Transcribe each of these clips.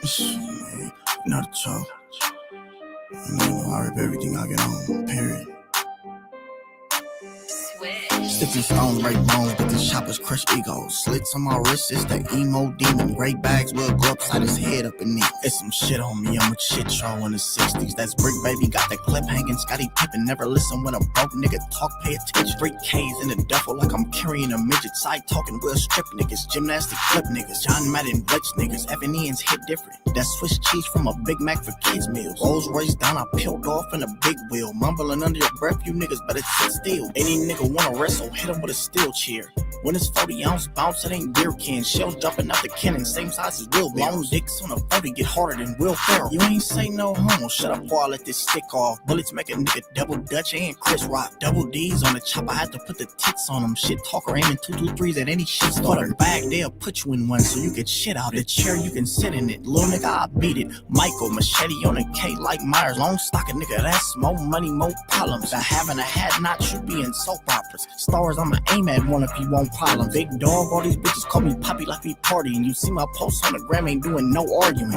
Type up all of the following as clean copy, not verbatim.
Man, not a joke. I rip everything I get on, period. Sticks and stone break bones, but these choppers crush egos. Slits on my wrist, it's that emo demon. Gray bags will go upside his head up in it. It's some shit on me, I'm a shit show in the 60s. That's Brick Baby, got that clip hanging. Scottie Pippen, never listen when a broke nigga talk, pay attention. 3 K's in the duffel like I'm carrying a midget. Side talking, will strip niggas, gymnastic flip niggas. John Madden blitz niggas, F&E's hit different. That Swiss cheese from a Big Mac for kids meals. Rolls Royce down, I peeled off in a big wheel. Mumbling under your breath, you niggas better sit still. Any nigga wanna wrestle, hit him with a steel chair. When it's 40 ounce bounce, it ain't beer can. Shells dropping out the cannon, same size as Will. Long dicks on a 40 get harder than Will Ferrell. You ain't say no homo, shut up before I let this stick off. Bullets make a nigga double Dutch and Chris Rock. Double D's on the chop, I had to put the tits on them. Shit talker aiming 223s at any shit starter. Bag, they'll put you in one so you get shit out. The chair, you can sit in it. Little nigga, I beat it. Michael, machete on a K like Myers. Long stock a nigga, that's more money, more problems. I haven't a hat, not should be in soap operas. Stars, I'ma aim at one if you want problems. Big dog, all these bitches call me Poppy like we partying. You see my posts on the gram, ain't doing no arguing.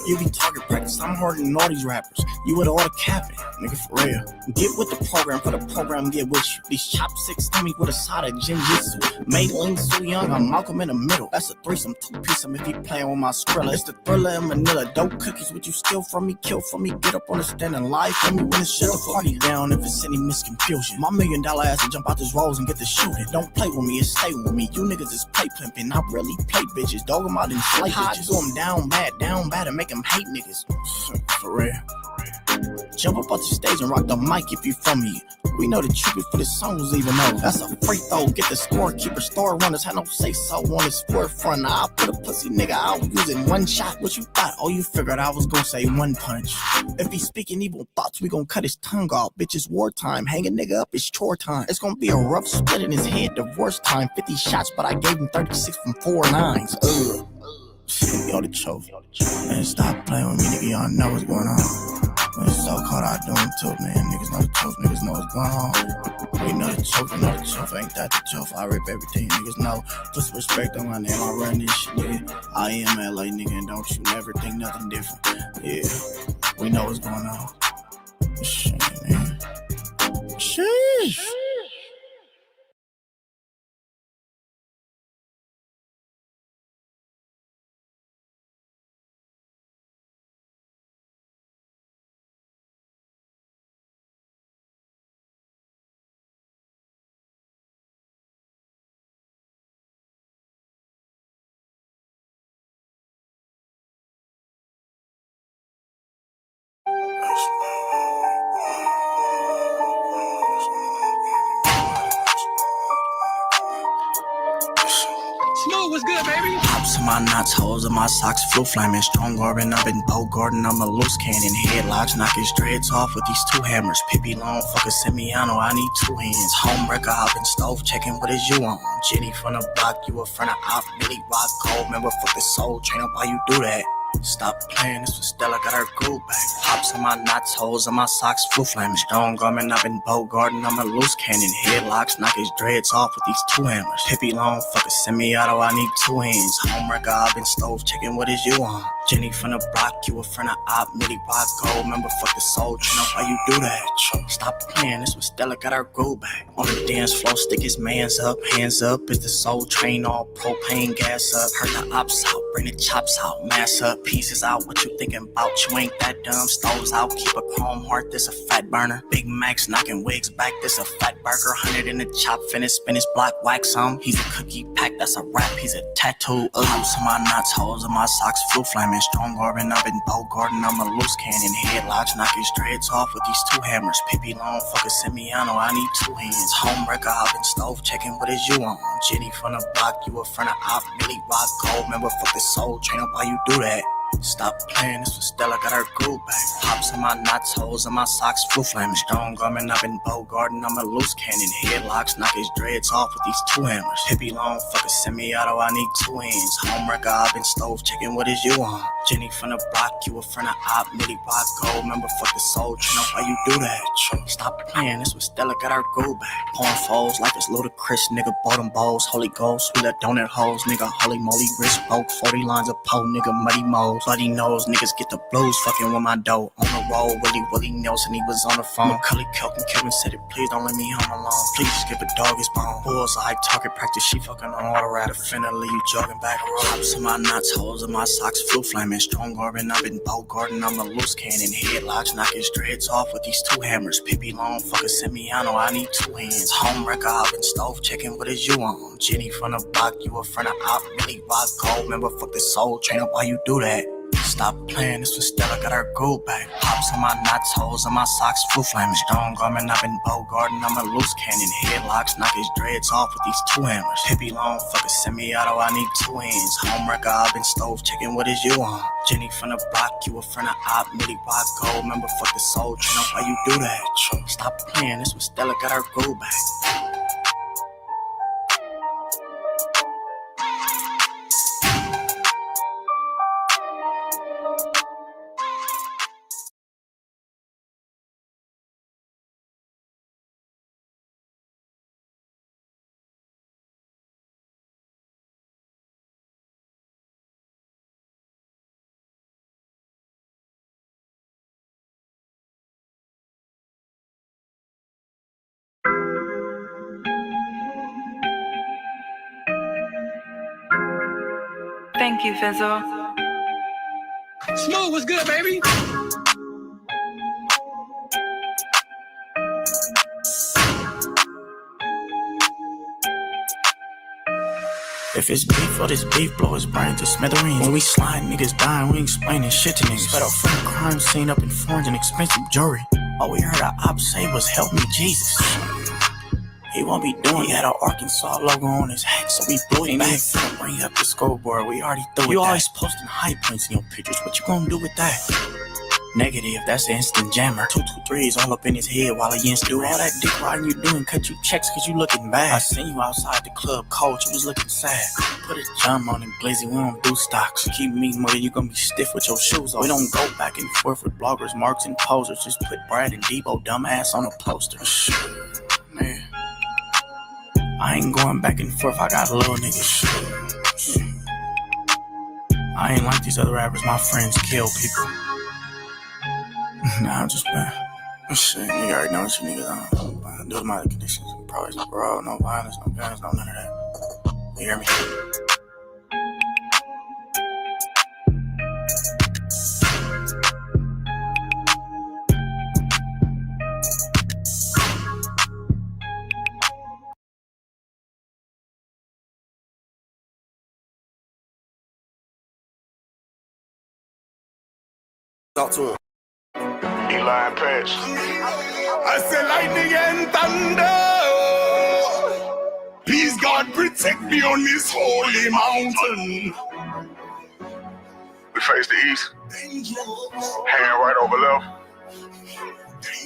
You be target practice, I'm harder than all these rappers. You with all the capping, nigga, for real. Get with the program, for the program get with you. These chopsticks to me with a side of Jiu-Jitsu. Maylin so young, I'm Malcolm in the middle. That's a threesome, 2-piece if you playing with my Skrilla. It's the Thriller in Manila. Dope cookies, what you steal from me, kill from me. Get up on the stand and lie for me when it's shut the party down if it's any misconfusion. My $1 million ass to jump out this rolls and get the shooting. Don't play with me, it stay with me. You niggas is play pimping. I really play bitches. Dog them out and slay bitches. Do them down bad and make them hate niggas. For real. Jump up off the stage and rock the mic if you from me. We know the truth before the songs even know. That's a free throw. Get the scorekeeper, store runners. Had no say so on his forefront. I'll put a pussy nigga out using one shot. What you thought? Oh, you figured I was gonna say one punch. If he's speaking evil thoughts, we gon' cut his tongue off. Bitch, it's wartime. Hang a nigga up, it's chore time. It's gonna be a rough split in his head. Divorce time. 50 shots, but I gave him 36 from 4 9s. Y'all the choke. Man, stop playing with me, nigga. Y'all know what's going on. Man, it's so cold out doing too, man. Niggas know the truth, niggas know what's going on. We know the truth, you know the truth. Ain't that the truth? I rip everything, niggas know. Put some respect on my name, I run this shit, nigga. I am LA, nigga, and don't you never think nothing different. Yeah, we know what's going on. Shit, man. Sheesh. Smooth, what's good, baby? Pops in my knots, holes in my socks, flu flaming, strong Garbin, I've been Bogarting, I'm a loose cannon, headlocks, knock his dreads off with these 2 hammers, Pippi Long, fuck a Semiano, I need 2 hands, homewrecker, I've been stove checking, what is you on? Jenny from the block, you a friend of Op, Billy Rock, cold, member, fuck the soul train up, why you do that? Stop playing, this was Stella, got her groove back. Pops in my knots, holes in my socks, flu flaming, strong garment, I've been Bogarting, I'm a loose cannon, headlocks, knock his dreads off with these 2 hammers. Pippi Long, fuck a semi-auto, I need 2 hands. Homewrecker, I've been stove checking, what is you on? Jenny from the block, you a friend of Op, Millie Rock, gold, member, fuck the soul train up, why you do that? Stop playing, this was Stella, got her groove back. On the dance floor, stick his mans up, hands up, is the soul train all propane gas up. Hurt the ops out, bring the chops out, mass up. Pieces out, what you thinking about? You ain't that dumb. Stoves out, keep a chrome heart, this a fat burner. Big Macs knocking wigs back, this a fat burger. 100 in the chop, finish, spin his block, wax on. He's a cookie pack, that's a rap, he's a tattoo. Pops in my knots, holes in my socks, flu flaming, strong Garbin, I've been Bogarting, I'm a loose cannon, headlocks, knock his dreads off with these 2 hammers. Pippi Long, fuck a Semiano, I need 2 hands. Homewrecker, I've been stove checking, what is you on? Jenny from the block, you a friend of Op, Billy Rock, cold, member, fuck the soul train up, why you do that? Stop playing, this was Stella, got her groove back. Pops in my knots, holes in my socks, flu flaming, strong garment, I've been Bogarting, I'm a loose cannon, headlocks, knock his dreads off with these 2 hammers. Pippi Long, fuck a semi-auto, I need 2 hands. Homewrecker, I've been stove checking, what is you on? Jenny from the block, you a friend of Op, Millie Rock Gold. Remember, fuck the soul, you know why you do that. Stop playing, this when Stella got our go back. Pouring foes like it's ludicrous, nigga, bought them bowls. Holy Ghost, sweet little donut hoes, nigga, holy moly, wrist broke. 40 lines of pole, nigga, muddy moles. Bloody nose, niggas get the blues, fucking with my dough. On the roll, Willie Nelson, he was on the phone. Macaulay Culkin, Kevin said it, please don't let me home alone. Please just give a dog his bone. Bullseye, target practice, she fucking on auto ride. Finna leave you jogging back. Hops in my nuts, holes in my socks, flu flaming. Strong arming, I've been bow guarding, I'm a loose cannon. Headlocks, knock his dreads off with these two hammers. Pippi long, fucking Semiano, I need two hands. Home wrecker, I've been stove checking, what is you on? Jenny from the block, you a friend of Op, Millie Rock Gold. Remember, fuck the soul, train up, why you do that? Stop playing, this was Stella got her go back. Pops on my knots, holes in my socks, flu flaming. Strong garment, I've been bow guarding, I'm a loose cannon. Headlocks, knock his dreads off with these two hammers. Hippie long, fucking semi-auto, I need two hands. Home wrecker, I've been stove checking, what is you on? Jenny from the block, you a friend of Op, Millie Rock Gold. Remember, fuck the soul, train up, why you do that? Stop playing, this was Stella got her go back. Thank you, Fizzle. Smooth, what's good, baby? If it's beef or this beef, blow his brain to smithereens. When we slide, niggas dying, we ain't explaining shit to niggas. Fed up from the crime scene up in foreign and expensive jewelry. All we heard our op say was, help me, Jesus. He won't be doing it. He had an Arkansas logo on his hat, so we blew it back. Finna bring up the scoreboard, we already threw it. You always posting high points in your pictures, what you gonna do with that? Negative, that's an instant jammer. 223s all up in his head while he do all that dick riding you doing, cut you checks cause you looking bad. I seen you outside the club, cold, you was looking sad. Put a jump on and glizzy, we don't do stocks. Keep me more, you gonna be stiff with your shoes on. We don't go back and forth with bloggers, marks, and posers. Just put Brad and Debo dumbass on a poster. Man, I ain't going back and forth, I got a little niggas. I ain't like these other rappers, my friends kill people. Nah, I'm just playing. Shit, nigga already know what you niggas on. Those my conditions. Probably no bro, no violence, no guns, no none of that. You hear me? Talk to him. Eli and Patch. I say lightning and thunder. Please God protect me on this holy mountain. We face the east. Hand right over left.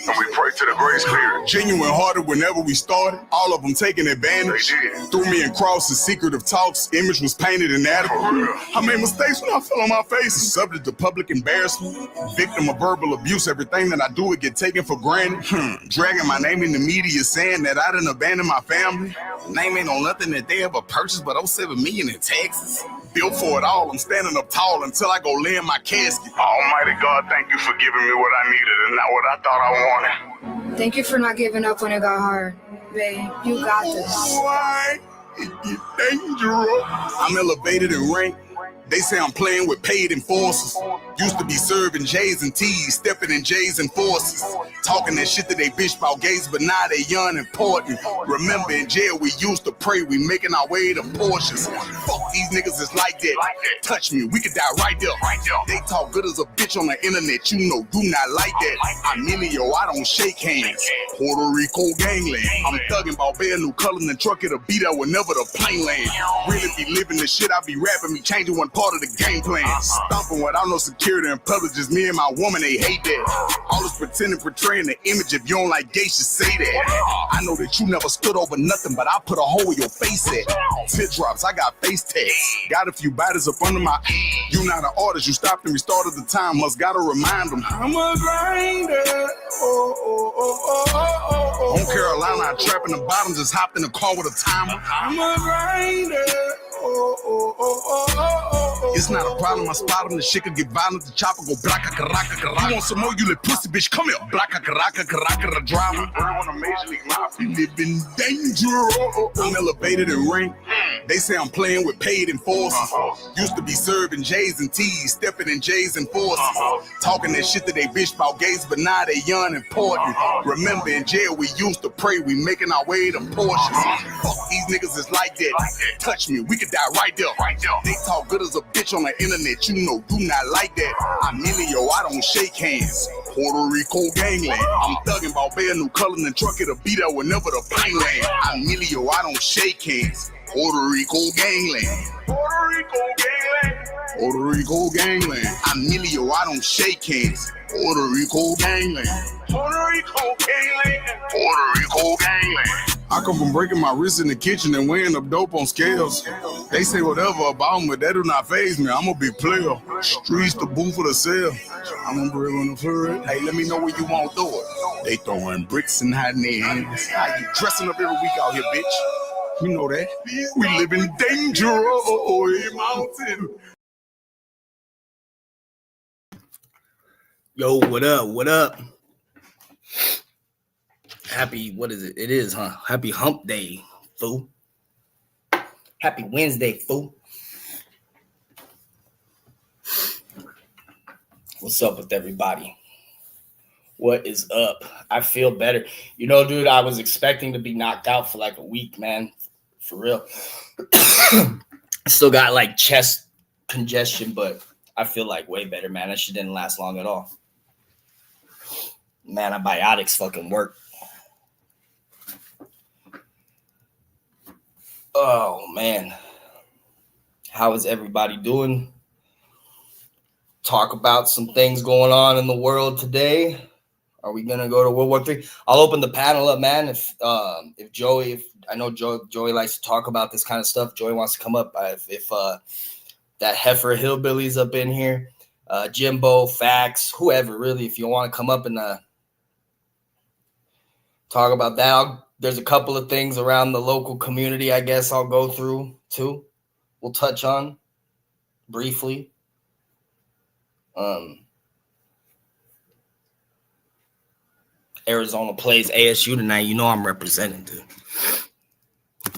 And we pray to the grace clear. Genuine hearted whenever we started. All of them taking advantage. Threw me in crosses, secretive talks. Image was painted inadequate. I made mistakes when I fell on my face. Subject to public embarrassment. Victim of verbal abuse. Everything that I do would get taken for granted. Dragging my name in the media saying that I didn't abandon my family. Name ain't on nothing that they ever purchased but 07 million in taxes. Built for it all, I'm standing up tall until I go lay in my casket. Almighty God, thank you for giving me what I needed and not what I thought I wanted. Thank you for not giving up when it got hard. Babe, you got this. Why? It get dangerous. I'm elevated in rank. They say I'm playing with paid enforcers. Used to be serving J's and T's, stepping in J's and forces. Talking that shit that they bitch about gays, but now they young and important. Remember in jail we used to pray, we making our way to Porsches. Fuck these niggas is like that. Touch me, we could die right there. They talk good as a bitch on the internet, you know, do not like that. I'm Emilio, I don't shake hands. Puerto Rico gangland. I'm thugging about bare new colors and truck it'll be there whenever the plane land. Really be living the shit I be rapping, me changing one part of the game plan. Stomping without no security in public, just me and my woman, they hate that. All this pretending, portraying the image, if you don't like gay, should say that. I know that you never stood over nothing, but I put a hole in your face at. Teardrops, I got face tags. Got a few bodies up under my You not an artist, you stopped and restarted the time. Must gotta remind them. I'm a grinder. On Carolina, I trap in the bottom, just hopped in the car with a timer. I'm a grinder. It's not a problem, I spot him, the shit could get violent, the chopper go blacka karaka karaka. You want some more, you little pussy bitch, come here. Blacka karaka karaka drama. On a Major League Mafia. Living dangerous. I'm elevated and ranked. They say I'm playing with paid enforcers. Used to be serving J's and T's, stepping in J's and forces. Talking that shit that they bitch about gays, but now they young and important. Remember in jail we used to pray, we making our way to Porsches. Fuck these niggas is like that. Touch me, we could die right there. They talk good as a bitch on the internet, you know, do not like that. I'm Emilio, I don't shake hands. Puerto Rico gangland. I'm thugging about Bay New Cullen and truck it'll be there whenever the plane land. I'm Emilio, I don't shake hands. Puerto Rico gangland. Puerto Rico gangland. Puerto Rico gangland. I'm Emilio, I don't shake hands. Puerto Rico gangland. Puerto Rico gangland. Puerto Rico gangland. I come from breaking my wrist in the kitchen and weighing up dope on scales. They say whatever about me, but that do not faze me. I'm a big player. Streets the booth for the sale. I'm a real on the floor. Hey, let me know where you want to throw it. They throwing bricks and hiding their hands. How you dressing up every week out here, bitch? You know that. We live in danger. Mountain. Yo, what up? What up? Happy, what is it? It is, huh? Happy hump day, fool. Happy Wednesday, fool. What's up with everybody? What is up? I feel better. You know, dude, I was expecting to be knocked out for like a week, man. For real. I still got like chest congestion, but I feel like way better, man. That shit didn't last long at all. Man, antibiotics fucking work. Oh, man. How is everybody doing? Talk about some things going on in the world today. Are we gonna go to World War III? I'll open the panel up, man. If I know Joey likes to talk about this kind of stuff. Joey wants to come up. If that heifer hillbilly's up in here, Jimbo, Fax, whoever really. If you want to come up and talk about that, there's a couple of things around the local community. I guess I'll go through too. We'll touch on briefly. Arizona plays ASU tonight. You know I'm representing, dude.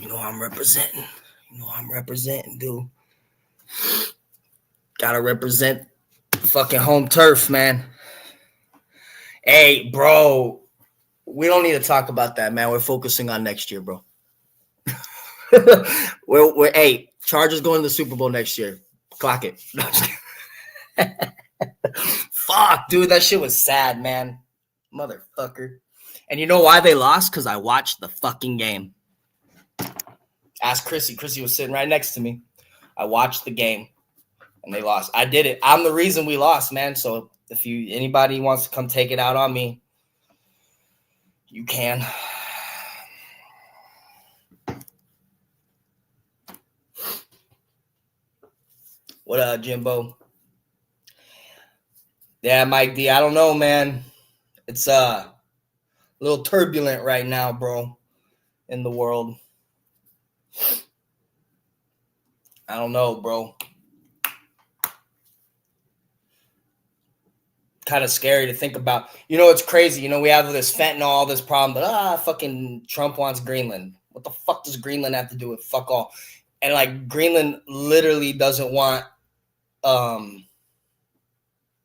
You know I'm representing, dude. Gotta represent fucking home turf, man. Hey, bro. We don't need to talk about that, man. We're focusing on next year, bro. Hey, Chargers going to the Super Bowl next year. Clock it. Fuck, dude. That shit was sad, man. Motherfucker. And you know why they lost? Because I watched the fucking game. Ask Chrissy. Chrissy was sitting right next to me. I watched the game, and they lost. I did it. I'm the reason we lost, man. So if anybody wants to come take it out on me, you can. What up, Jimbo? Yeah, Mike D. I don't know, man. It's a little turbulent right now, bro, in the world. I don't know, bro. Kind of scary to think about. You know, it's crazy. You know, we have this fentanyl, all this problem, but fucking Trump wants Greenland. What the fuck does Greenland have to do with fuck all? And like Greenland literally doesn't want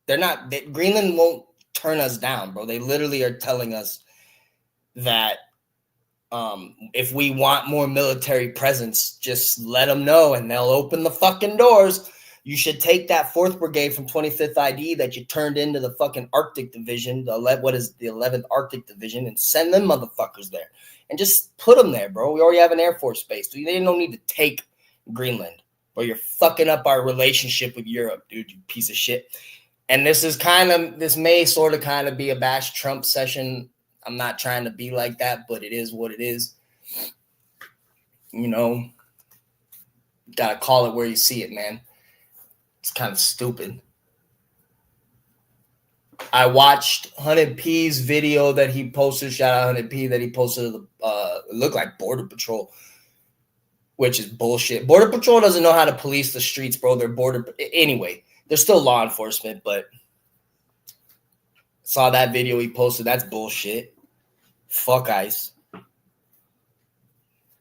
Greenland won't turn us down, bro. They literally are telling us that if we want more military presence, just let them know and they'll open the fucking doors. You should take that 4th Brigade from 25th ID that you turned into the fucking Arctic Division, the 11th Arctic Division, and send them motherfuckers there. And just put them there, bro. We already have an Air Force base. They don't need to take Greenland. Bro, you're fucking up our relationship with Europe, dude, you piece of shit. And this may sort of kind of be a bash Trump session. I'm not trying to be like that, but it is what it is. You know, gotta call it where you see it, man. It's kind of stupid. I watched 100 P's video that he posted. Shout out 100 P that he posted. It looked like Border Patrol, which is bullshit. Border Patrol doesn't know how to police the streets, bro. Anyway, they're still law enforcement, but saw that video he posted. That's bullshit. Fuck ICE.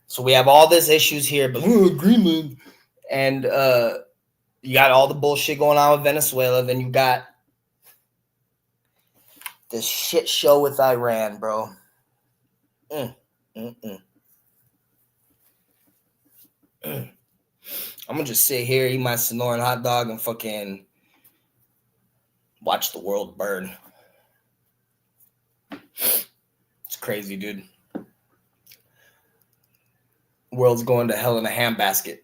So we have all these issues here, but Greenland, and you got all the bullshit going on with Venezuela. Then you got this shit show with Iran, bro. I'm gonna just sit here, eat my Sonoran hot dog, and fucking watch the world burn. It's crazy, dude. World's going to hell in a handbasket.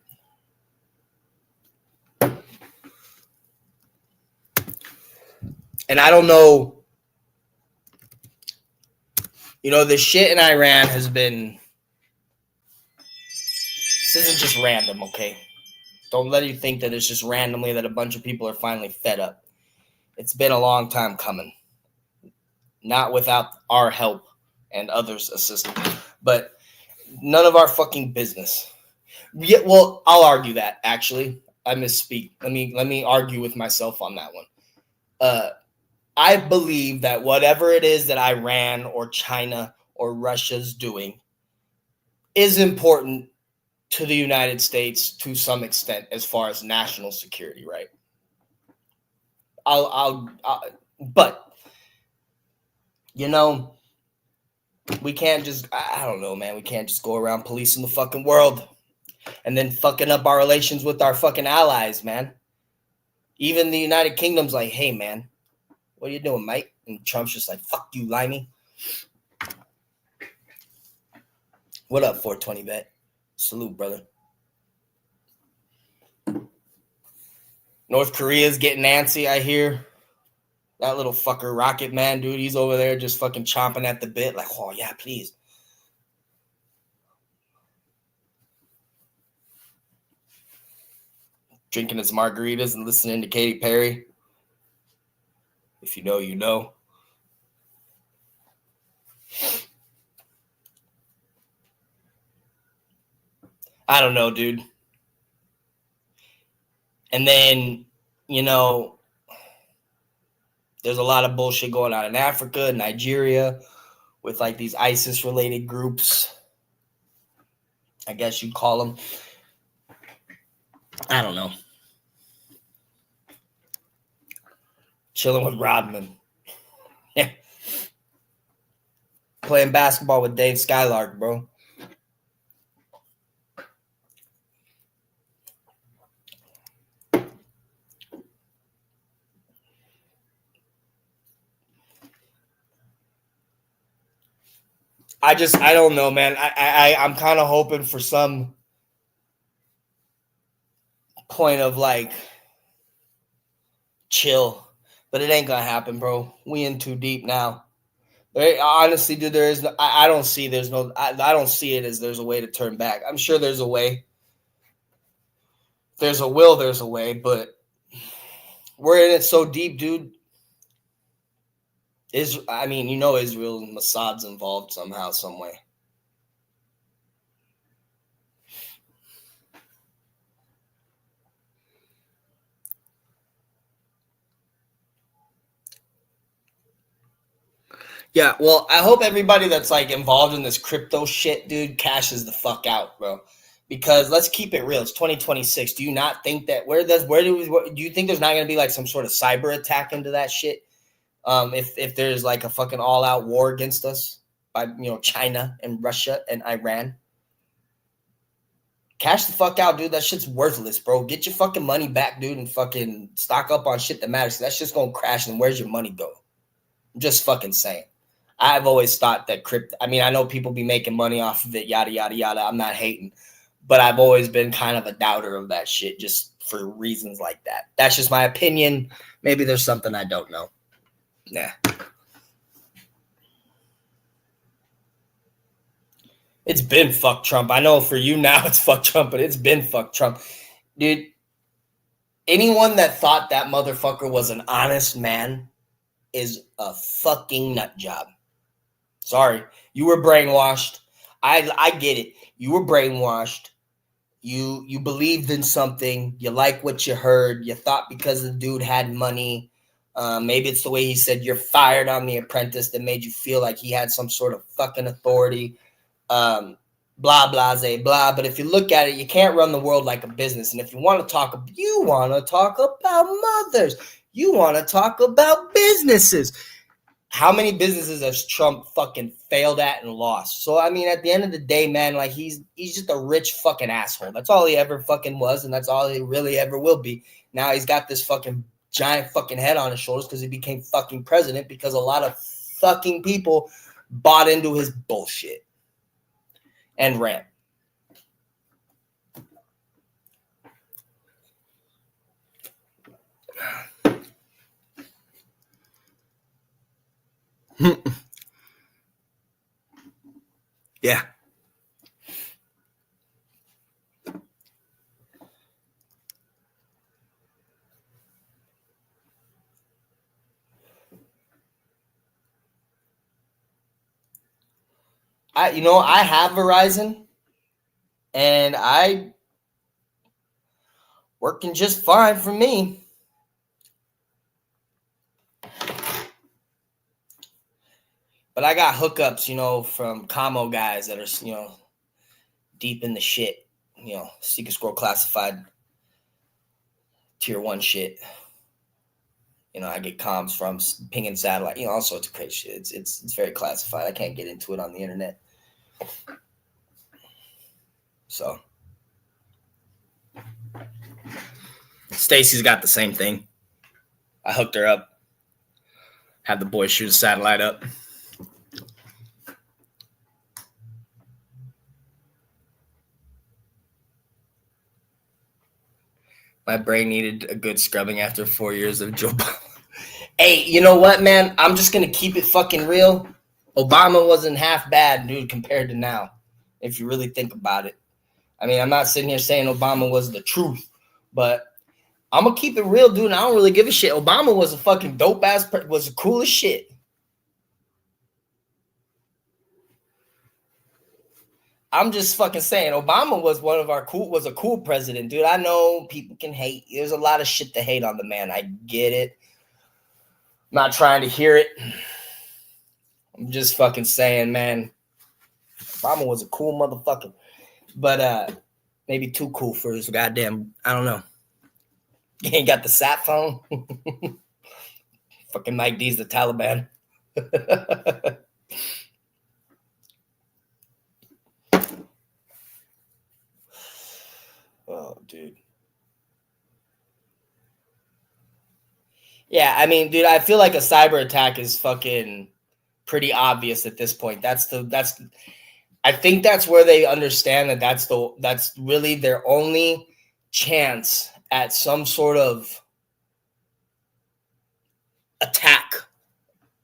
And I don't know. You know, the shit in Iran has been. This isn't just random, okay? Don't let you think that it's just randomly that a bunch of people are finally fed up. It's been a long time coming. Not without our help and others' assistance. But none of our fucking business. Yeah, well, I'll argue that, actually. I misspeak. Let me argue with myself on that one. I believe that whatever it is that Iran or China or Russia's doing is important to the United States to some extent as far as national security, right? But you know, we can't just, I don't know, man. We can't just go around policing the fucking world and then fucking up our relations with our fucking allies, man. Even the United Kingdom's like, hey, man, what are you doing, mate? And Trump's just like, fuck you, limey. What up, 420 vet? Salute, brother. North Korea's getting antsy, I hear. That little fucker Rocket Man, dude, he's over there just fucking chomping at the bit. Like, oh, yeah, please. Drinking his margaritas and listening to Katy Perry. If you know, you know. I don't know, dude. And then, you know, there's a lot of bullshit going on in Africa, Nigeria, with like these ISIS-related groups. I guess you'd call them. I don't know. Chilling with Rodman. Yeah. Playing basketball with Dave Skylark, bro. I don't know, man. I'm kind of hoping for some point of like chill, but it ain't gonna happen, bro. We in too deep now. Honestly, dude, there is no, I don't see I don't see it as there's a way to turn back. I'm sure there's a way. If there's a will, there's a way, but we're in it so deep, dude. I mean, you know, Israel and Mossad's involved somehow, some way. Yeah, well, I hope everybody that's like involved in this crypto shit, dude, cashes the fuck out, bro. Because let's keep it real. It's 2026. Do you not think that do you think there's not going to be like some sort of cyber attack into that shit? If there's like a fucking all out war against us by, you know, China and Russia and Iran, cash the fuck out, dude. That shit's worthless, bro. Get your fucking money back, dude, and fucking stock up on shit that matters. That shit's gonna crash, and where's your money go? I'm just fucking saying. I've always thought that crypto. I mean, I know people be making money off of it, yada yada yada. I'm not hating, but I've always been kind of a doubter of that shit, just for reasons like that. That's just my opinion. Maybe there's something I don't know. Nah. It's been fuck Trump. I know for you now it's fuck Trump, but it's been fuck Trump. Dude, Anyone that thought that motherfucker was an honest man is a fucking nut job. Sorry, you were brainwashed. I get it. You were brainwashed. You believed in something. You like what you heard. You thought because the dude had money. Maybe it's the way he said you're fired on The Apprentice that made you feel like he had some sort of fucking authority. Blah, blah, blah. But if you look at it, you can't run the world like a business. And if you want to talk about mothers. You want to talk about businesses. How many businesses has Trump fucking failed at and lost? So, I mean, at the end of the day, man, like he's just a rich fucking asshole. That's all he ever fucking was, and that's all he really ever will be. Now he's got this fucking giant fucking head on his shoulders because he became fucking president because a lot of fucking people bought into his bullshit and ran. Yeah. I have Verizon and I working just fine for me. But I got hookups, from Commo guys that are, deep in the shit, Secret Scroll classified tier 1 shit. I get comms from pinging satellite, all sorts of crazy shit. It's very classified. I can't get into it on the internet. So Stacy's got the same thing. I hooked her up. Had the boys shoot a satellite up. My brain needed a good scrubbing after 4 years of Joe Biden. Hey, you know what, man? I'm just going to keep it fucking real. Obama wasn't half bad, dude, compared to now, if you really think about it. I mean, I'm not sitting here saying Obama was the truth, but I'm going to keep it real, dude. I don't really give a shit. Obama was a fucking dope-ass, was the coolest shit. I'm just fucking saying Obama was was a cool president, dude. I know people can hate. There's a lot of shit to hate on the man. I get it. I'm not trying to hear it. I'm just fucking saying, man, Obama was a cool motherfucker. But maybe too cool for his goddamn, I don't know. He ain't got the sat phone. Fucking Mike D's the Taliban. Oh, dude. Yeah, I mean, dude, I feel like a cyber attack is fucking pretty obvious at this point. I think that's where they understand that that's really their only chance at some sort of attack,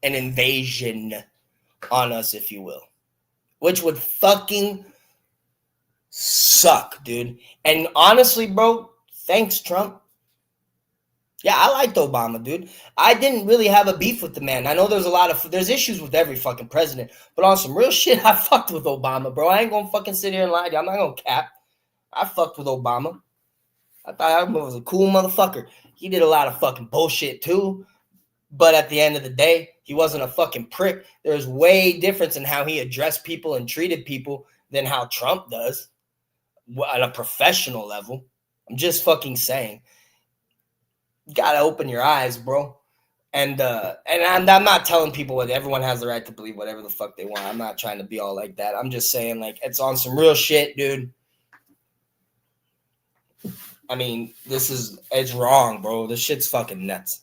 an invasion on us, if you will, which would fucking suck, dude. And honestly, bro, thanks, Trump. Yeah, I liked Obama, dude. I didn't really have a beef with the man. I know there's issues with every fucking president, but on some real shit, I fucked with Obama, bro. I ain't gonna fucking sit here and lie to you. I'm not gonna cap. I fucked with Obama. I thought Obama was a cool motherfucker. He did a lot of fucking bullshit too, but at the end of the day, he wasn't a fucking prick. There's way difference in how he addressed people and treated people than how Trump does on a professional level. I'm just fucking saying. You gotta open your eyes, bro. And I'm not telling people what everyone has the right to believe whatever the fuck they want. I'm not trying to be all like that. I'm just saying, like, it's on some real shit, dude. I mean, it's wrong, bro. This shit's fucking nuts.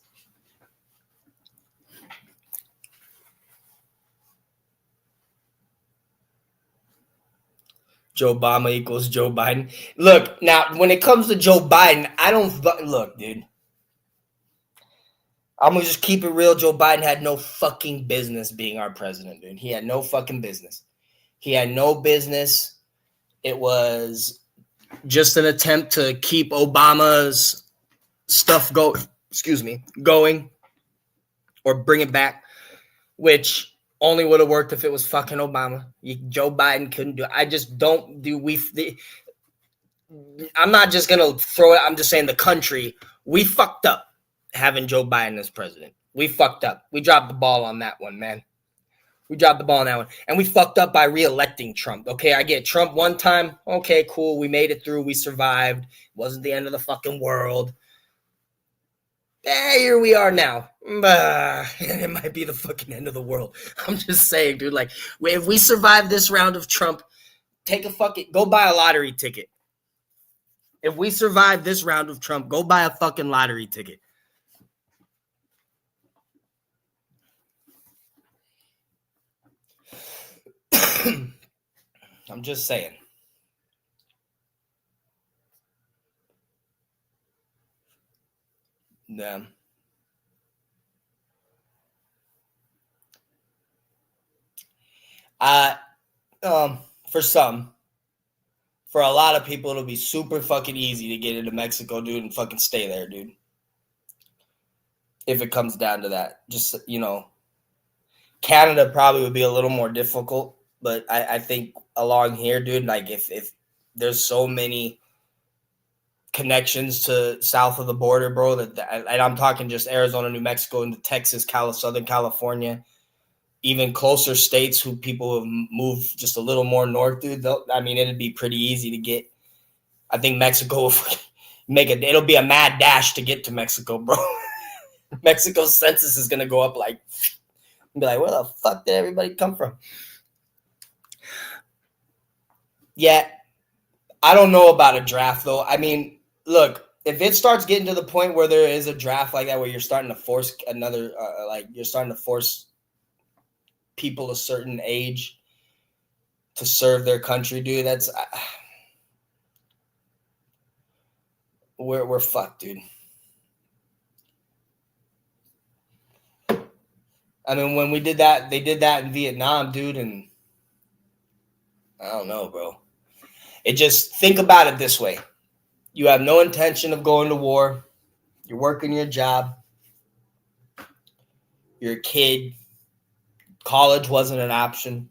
Joe Obama equals Joe Biden. Look, now, when it comes to Joe Biden, look, dude. I'm going to just keep it real. Joe Biden had no fucking business being our president, dude. He had no fucking business. He had no business. It was just an attempt to keep Obama's stuff going or bring it back, which only would have worked if it was fucking Obama. Joe Biden couldn't do it. I just don't do I'm not just going to throw it. I'm just saying the country, we fucked up having Joe Biden as president. We fucked up. We dropped the ball on that one, man. We dropped the ball on that one. And we fucked up by re-electing Trump. Okay, I get Trump one time. Okay, cool. We made it through. We survived. It wasn't the end of the fucking world. Here we are now. It might be the fucking end of the world. I'm just saying, dude. Like, if we survive this round of Trump, go buy a lottery ticket. If we survive this round of Trump, go buy a fucking lottery ticket. I'm just saying. Yeah. For a lot of people, it'll be super fucking easy to get into Mexico, dude, and fucking stay there, dude. If it comes down to that. Just, Canada probably would be a little more difficult, but I think along here, dude, like if there's so many connections to south of the border, bro, and I'm talking just Arizona, New Mexico, into Texas, Southern California, even closer states who people have moved just a little more north, dude. It'd be pretty easy to get. I think Mexico will it'll be a mad dash to get to Mexico, bro. Mexico's census is gonna go up be like, where the fuck did everybody come from? Yeah, I don't know about a draft though. I mean, look, if it starts getting to the point where there is a draft like that, where you're starting to force people a certain age to serve their country, dude, that's we're fucked, dude. I mean, when we did that, they did that in Vietnam, dude, and I don't know, bro. Think about it this way. You have no intention of going to war. You're working your job. You're a kid. College wasn't an option.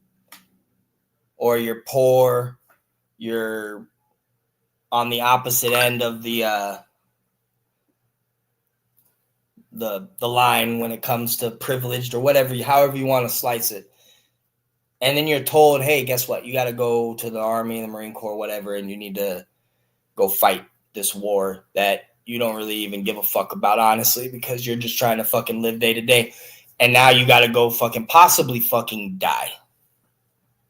Or you're poor. You're on the opposite end of the line when it comes to privileged or whatever, however you want to slice it. And then you're told, hey, guess what? You got to go to the Army, the Marine Corps, whatever, and you need to go fight this war that you don't really even give a fuck about, honestly, because you're just trying to fucking live day to day. And now you got to go possibly fucking die.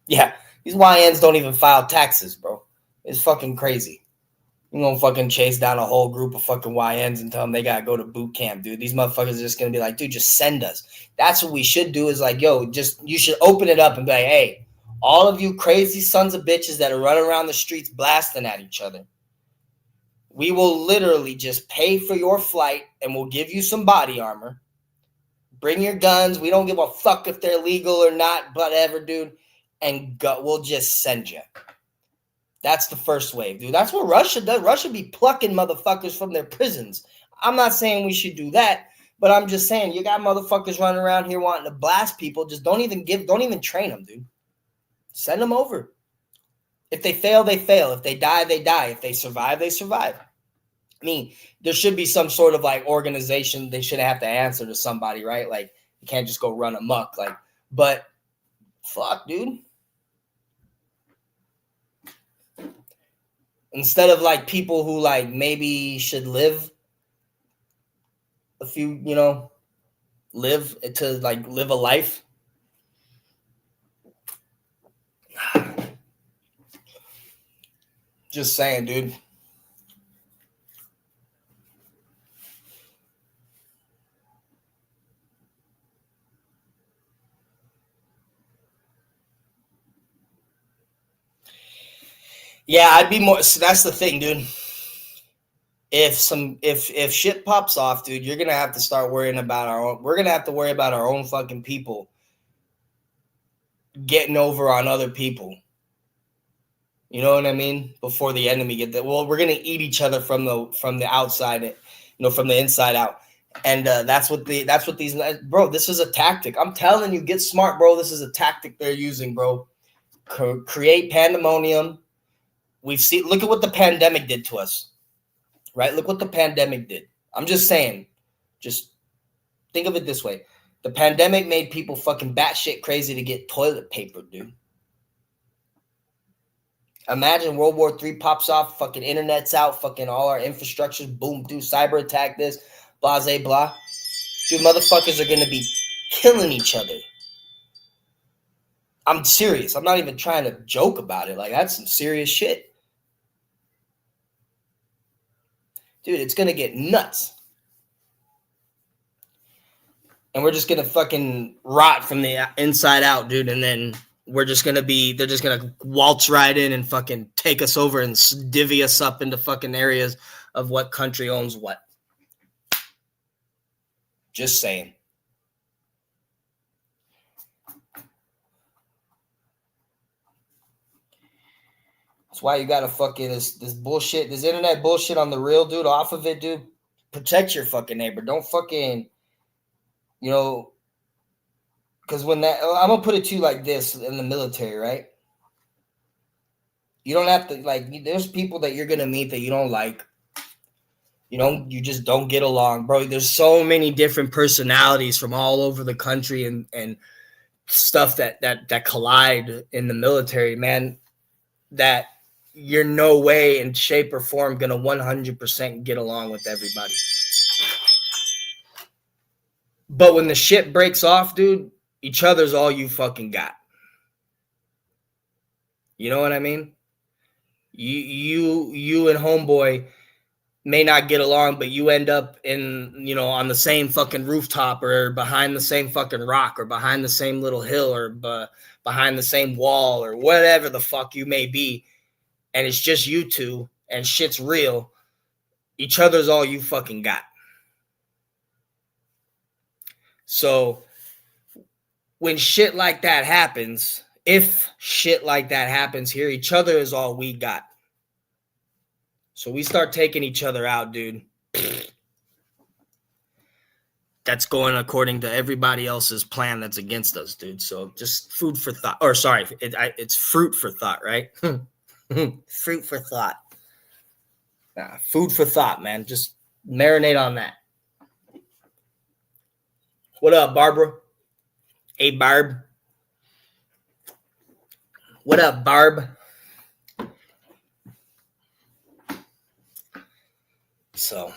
Yeah, these YNs don't even file taxes, bro. It's fucking crazy. You're going to fucking chase down a whole group of fucking YNs and tell them they got to go to boot camp, dude. These motherfuckers are just going to be like, dude, just send us. That's what we should do is like, yo, you should open it up and be like, hey, all of you crazy sons of bitches that are running around the streets blasting at each other, we will literally just pay for your flight and we'll give you some body armor. Bring your guns. We don't give a fuck if they're legal or not, whatever, dude. And we'll just send you. That's the first wave, dude. That's what Russia does. Russia be plucking motherfuckers from their prisons. I'm not saying we should do that, but I'm just saying you got motherfuckers running around here wanting to blast people. Just don't even train them, dude. Send them over. If they fail, they fail. If they die, they die. If they survive, they survive. I mean, there should be some sort of like organization. They should have to answer to somebody, right? Like you can't just go run amok. But fuck, dude. Instead of like people who like maybe should live a few, live a life. Just saying, dude. Yeah, I'd be more. So that's the thing, dude. If shit pops off, dude, you're gonna have to start worrying about our own. We're gonna have to worry about our own fucking people getting over on other people. You know what I mean? Before the enemy get there. Well, we're gonna eat each other from the outside from the inside out. And that's what these, bro, this is a tactic. I'm telling you, get smart, bro. This is a tactic they're using, bro. Create pandemonium. We've seen, look at what the pandemic did to us, right? Look what the pandemic did. I'm just saying, just think of it this way. The pandemic made people fucking batshit crazy to get toilet paper, dude. Imagine World War III pops off, fucking internet's out, fucking all our infrastructure's boom, dude, cyber attack this, blah, blah. Dude, motherfuckers are going to be killing each other. I'm serious. I'm not even trying to joke about it. Like, that's some serious shit. Dude, it's going to get nuts. And we're just going to fucking rot from the inside out, dude, and then they're just going to waltz right in and fucking take us over and divvy us up into fucking areas of what country owns what. Just saying. That's why you got to fucking this bullshit, this internet bullshit on the real, dude, off of it, dude. Protect your fucking neighbor. Don't fucking, because when that, I'm going to put it to you like this in the military, right? You don't have to, like, there's people that you're going to meet that you don't like. You just don't get along, bro. There's so many different personalities from all over the country and stuff that collide in the military, man, that you're no way in shape or form going to 100% get along with everybody. But when the shit breaks off, dude, each other's all you fucking got. You know what I mean? You and homeboy may not get along, but you end up on the same fucking rooftop or behind the same fucking rock or behind the same little hill or behind the same wall or whatever the fuck you may be. And it's just you two and shit's real. Each other's all you fucking got. So when shit like that happens, if shit like that happens here, each other is all we got. So we start taking each other out, dude. That's going according to everybody else's plan that's against us, dude. So just food for thought. Or sorry, it's fruit for thought, right? Fruit for thought. Nah, food for thought, man. Just marinate on that. What up, Barbara? Hey, Barb. What up, Barb? So,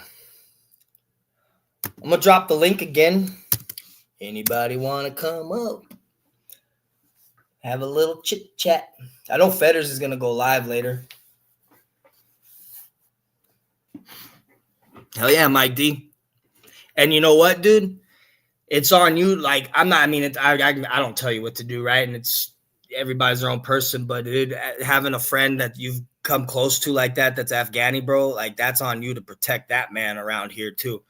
I'm going to drop the link again. Anybody want to come up? Have a little chit chat. I know Fetters is going to go live later. Hell yeah, Mike D. And you know what, dude? It's on you. Like, I don't tell you what to do, right? And it's everybody's their own person. But, dude, having a friend that you've come close to like that's Afghani, bro, like, that's on you to protect that man around here, too.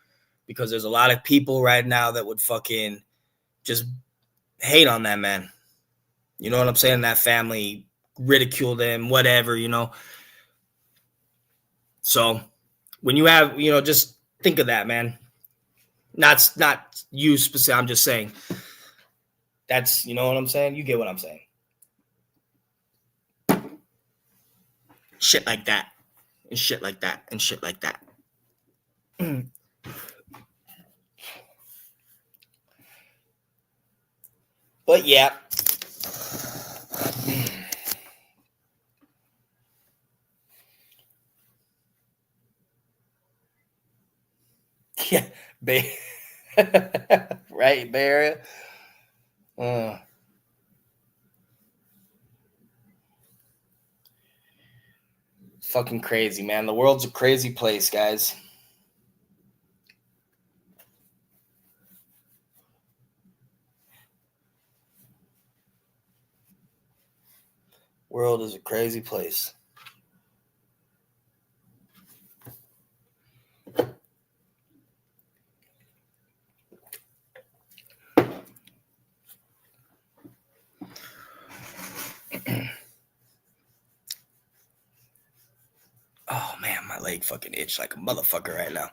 Because there's a lot of people right now that would fucking just hate on that man. You know what I'm saying? That family, ridicule them, whatever, So when you have, just think of that, man. Not you specifically. I'm just saying. That's, you know what I'm saying? You get what I'm saying. Shit like that. And shit like that. And shit like that. But yeah. Yeah, right, Bay Area. Fucking crazy, man. The world's a crazy place, guys. World is a crazy place. Oh man, my leg fucking itch like a motherfucker right now.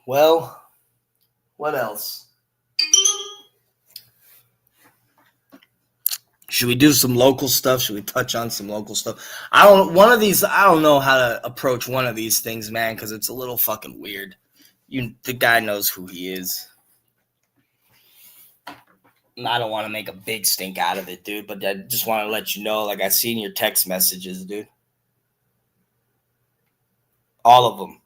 Well, what else? Should we do some local stuff? Should we touch on some local stuff? I don't know how to approach one of these things, man, because it's a little fucking weird. The guy knows who he is. I don't want to make a big stink out of it, dude, but I just want to let you know, like, I seen your text messages, dude. All of them.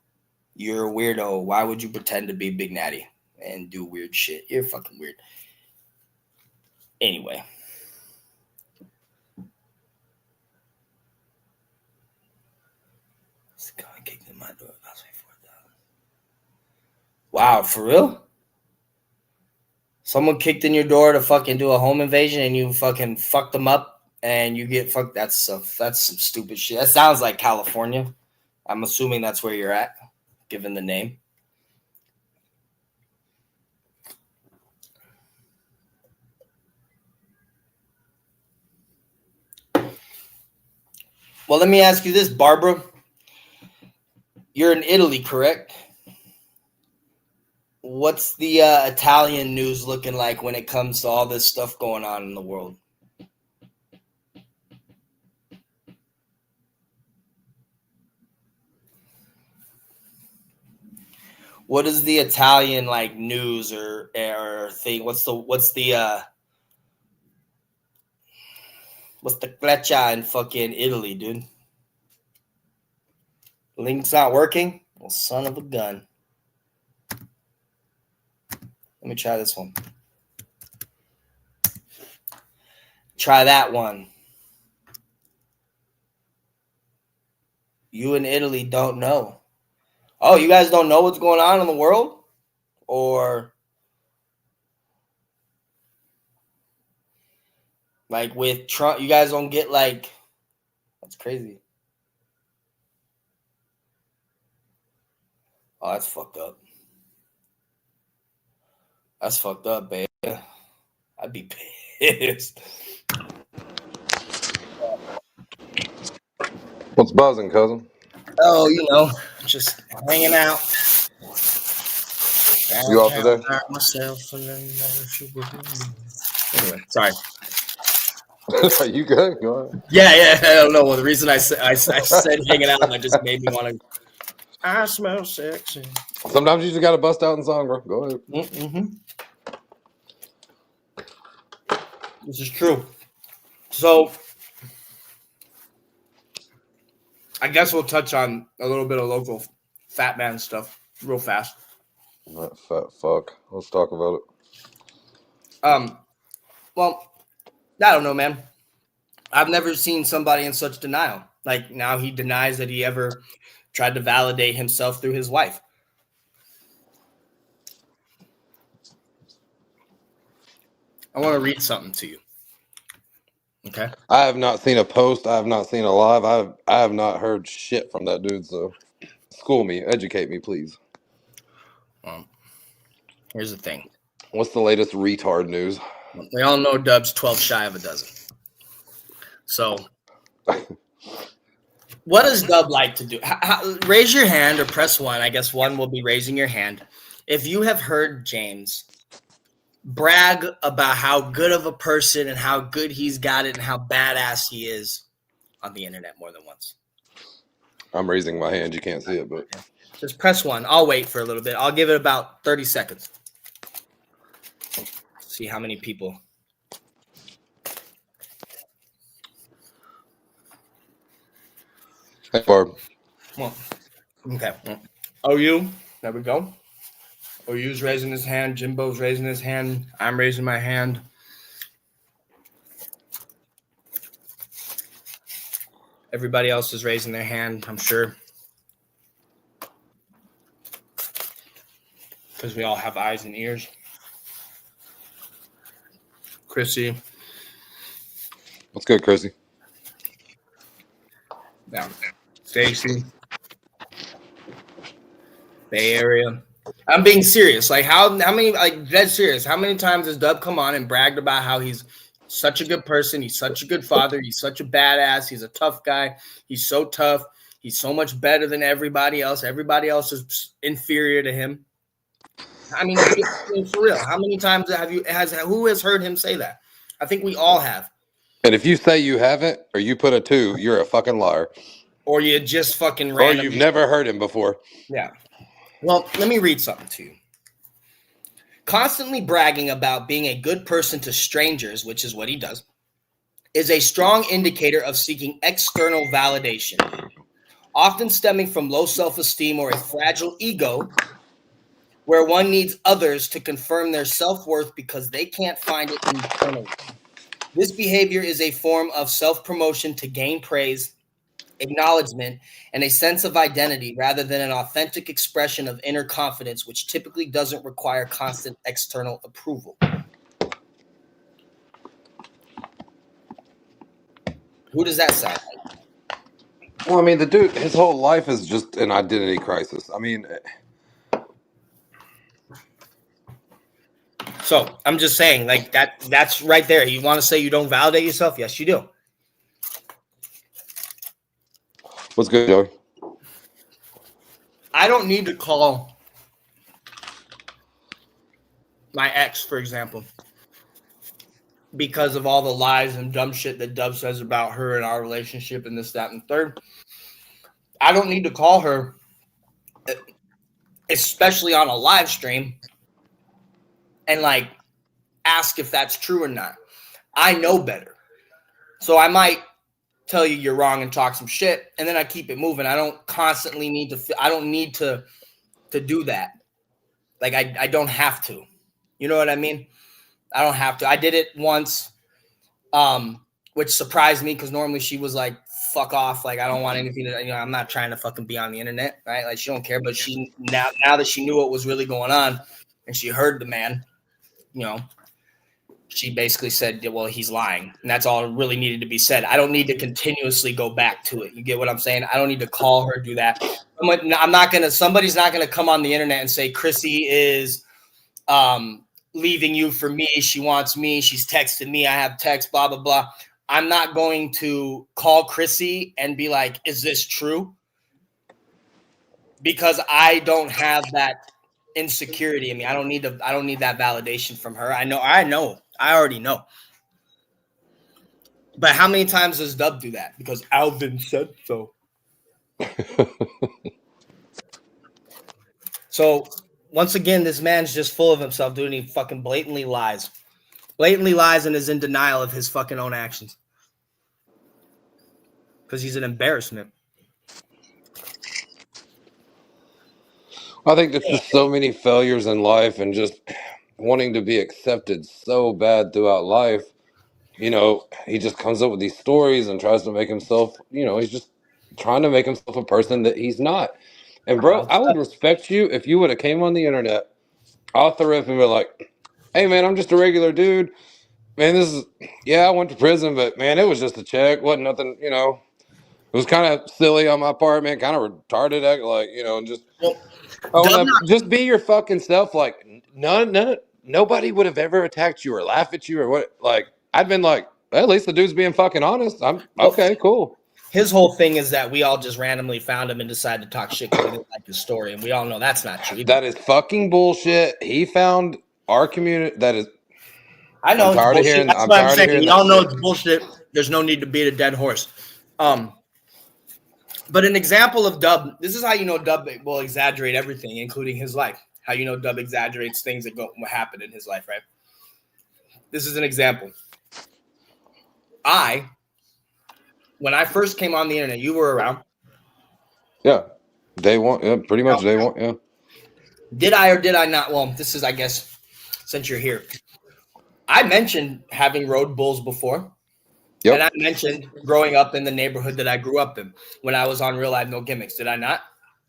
You're a weirdo. Why would you pretend to be Big Natty and do weird shit? You're fucking weird. Anyway. Wow, for real? Someone kicked in your door to fucking do a home invasion and you fucking fucked them up and you get fucked. That's some stupid shit. That sounds like California. I'm assuming that's where you're at, given the name. Well, let me ask you this, Barbara. You're in Italy, correct? What's the Italian news looking like when it comes to all this stuff going on in the world? What is the Italian like news or thing? What's the Freccia in fucking Italy, dude? Link's not working? Well, son of a gun. Let me try this one. Try that one. You in Italy don't know. Oh, you guys don't know what's going on in the world? Or like with Trump, you guys don't get like, that's crazy. Oh, that's fucked up. That's fucked up, babe. I'd be pissed. What's buzzing, cousin? Oh, you know, just hanging out. You off today? Anyway, sorry. Are you good? Go ahead. Yeah. I don't know. Well, the reason I said hanging out, that just made me want to. I smell sexy. Sometimes you just got to bust out in song, bro. Go ahead. Mm-hmm. This is true. So, I guess we'll touch on a little bit of local fat man stuff real fast. That fat fuck. Let's talk about it. Well, I don't know, man. I've never seen somebody in such denial. Like, now he denies that he ever tried to validate himself through his wife. I want to read something to you. Okay. I have not seen a post. I have not seen a live. I have not heard shit from that dude. So, school me, educate me, please. Here's the thing. What's the latest retard news? We all know Dub's 12 shy of a dozen. So, what does Dub like to do? Raise your hand or press 1. I guess 1 will be raising your hand. If you have heard James brag about how good of a person and how good he's got it and how badass he is on the internet more than once. I'm raising my hand. You can't see it, but just press 1. I'll wait for a little bit. I'll give it about 30 seconds. See how many people. Hey, Barb. Well, okay. OU, there we go. OU's raising his hand. Jimbo's raising his hand. I'm raising my hand. Everybody else is raising their hand, I'm sure. Because we all have eyes and ears. Chrissy. What's good, Chrissy? Yeah. Stacy. Bay Area. I'm being serious. Like how many, like dead serious. How many times has Dub come on and bragged about how he's such a good person, he's such a good father, he's such a badass, he's a tough guy, he's so tough, he's so much better than everybody else. Everybody else is inferior to him. I mean, for real. How many times who has heard him say that? I think we all have. And if you say you haven't, or you put a 2, you're a fucking liar. Or you just fucking Or random. you've never heard him before. Yeah. Well, let me read something to you. Constantly bragging about being a good person to strangers, which is what he does, is a strong indicator of seeking external validation, often stemming from low self-esteem or a fragile ego, where one needs others to confirm their self-worth because they can't find it internally. This behavior is a form of self-promotion to gain praise, acknowledgement, and a sense of identity rather than an authentic expression of inner confidence, which typically doesn't require constant external approval. Who does that sound like? Well, I mean, the dude, his whole life is just an identity crisis. I mean, so I'm just saying, like that's right there. You want to say you don't validate yourself? Yes, you do. what's good, Joey? I don't need to call my ex, for example, because of all the lies and dumb shit that Dub says about her and our relationship and this, that, and third. I don't need to call her, especially on a live stream, and like ask if that's true or not. I know better. So I might tell you you're wrong and talk some shit, and then I keep it moving. I don't constantly need to, I don't need to do that. Like I don't have to. You know what I mean? I don't have to. I did it once, which surprised me because normally she was like, fuck off. Like, I don't want anything to, I'm not trying to fucking be on the internet, right? Like, she don't care. But she, now that she knew what was really going on and she heard the man, she basically said, well, he's lying. And that's all really needed to be said. I don't need to continuously go back to it. You get what I'm saying? I don't need to call her, do that. I'm not going to, somebody's not going to come on the internet and say, Chrissy is leaving you for me. She wants me. She's texting me. I have text, blah, blah, blah. I'm not going to call Chrissy and be like, is this true? Because I don't have that insecurity in me. I don't need that validation from her. I already know. But how many times does Dub do that? Because Alvin said so. So once again, this man's just full of himself, dude. And he fucking blatantly lies and is in denial of his fucking own actions. Because he's an embarrassment. I think there's just so many failures in life and just wanting to be accepted so bad throughout life. He just comes up with these stories and tries to make himself, he's just trying to make himself a person that he's not. And bro, I would respect you if you would have came on the internet off the rip and be like, hey man, I'm just a regular dude. Man, I went to prison, but man, it was just a check. Wasn't nothing, it was kind of silly on my part, man, kind of retarded, and just, just be your fucking self. Like nobody would have ever attacked you or laughed at you or what. Like, I'd been like, well, at least the dude's being fucking honest. I'm okay, cool. His whole thing is that we all just randomly found him and decided to talk shit because we didn't like his story, and we all know that's not true. That is fucking bullshit. He found our community. That is. I know. I'm saying. We all know it's bullshit. There's no need to beat a dead horse. But an example of Dub. This is how you know Dub will exaggerate everything, including his life. How you know Dub exaggerates things that happen in his life, right? This is an example. When I first came on the internet, you were around. Yeah. Day one. Yeah, pretty much day one. Yeah. Did I or did I not? Well, this is, I guess, since you're here. I mentioned having rode bulls before. Yep. And I mentioned growing up in the neighborhood that I grew up in when I was on Real Life No Gimmicks. Did I not?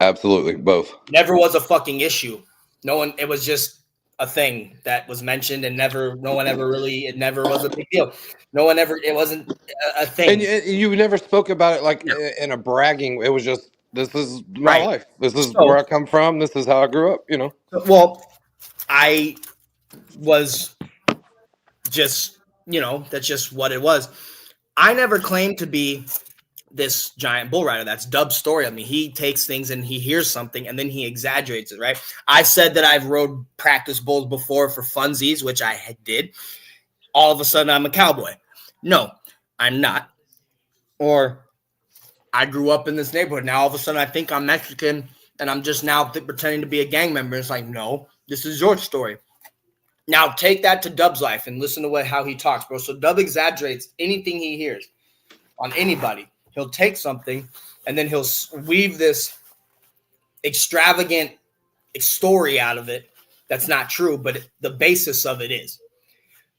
Absolutely. Both. Never was a fucking issue. It was just a thing that was mentioned and it never was a big deal. It wasn't a thing. And you never spoke about it like in a bragging. It was just, this is my life. This is where I come from. This is how I grew up, Well, I was just, that's just what it was. I never claimed to be this giant bull rider. That's Dub's story. I mean, he takes things and he hears something and then he exaggerates it, right? I said that I've rode practice bulls before for funsies, which I did. All of a sudden, I'm a cowboy. No, I'm not. Or I grew up in this neighborhood. Now, all of a sudden, I think I'm Mexican and I'm just now pretending to be a gang member. It's like, no, this is your story. Now, take that to Dub's life and listen to how he talks, bro. So Dub exaggerates anything he hears on anybody. He'll take something and then he'll weave this extravagant story out of it that's not true, but the basis of it is.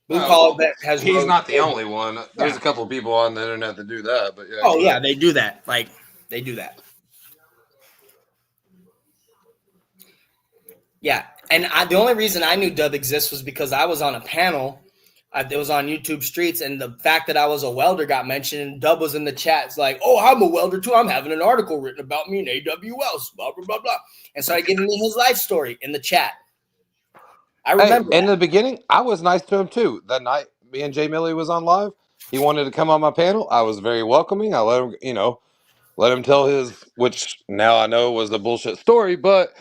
Blue Collar Vet has. He's not the only one. There's a couple of people on the internet that do that, but yeah. Oh yeah, they do that. Like they do that. Yeah, and the only reason I knew Dub exists was because I was on a panel. It was on YouTube Streets, and the fact that I was a welder got mentioned, and Dub was in the chat. It's like, oh, I'm a welder too. I'm having an article written about me in AWS, blah, blah, blah, blah. And started giving me his life story in the chat. I remember. In the beginning, I was nice to him too. That night, me and Jay Millie was on live. He wanted to come on my panel. I was very welcoming. I let him, let him tell his, which now I know was a bullshit story, but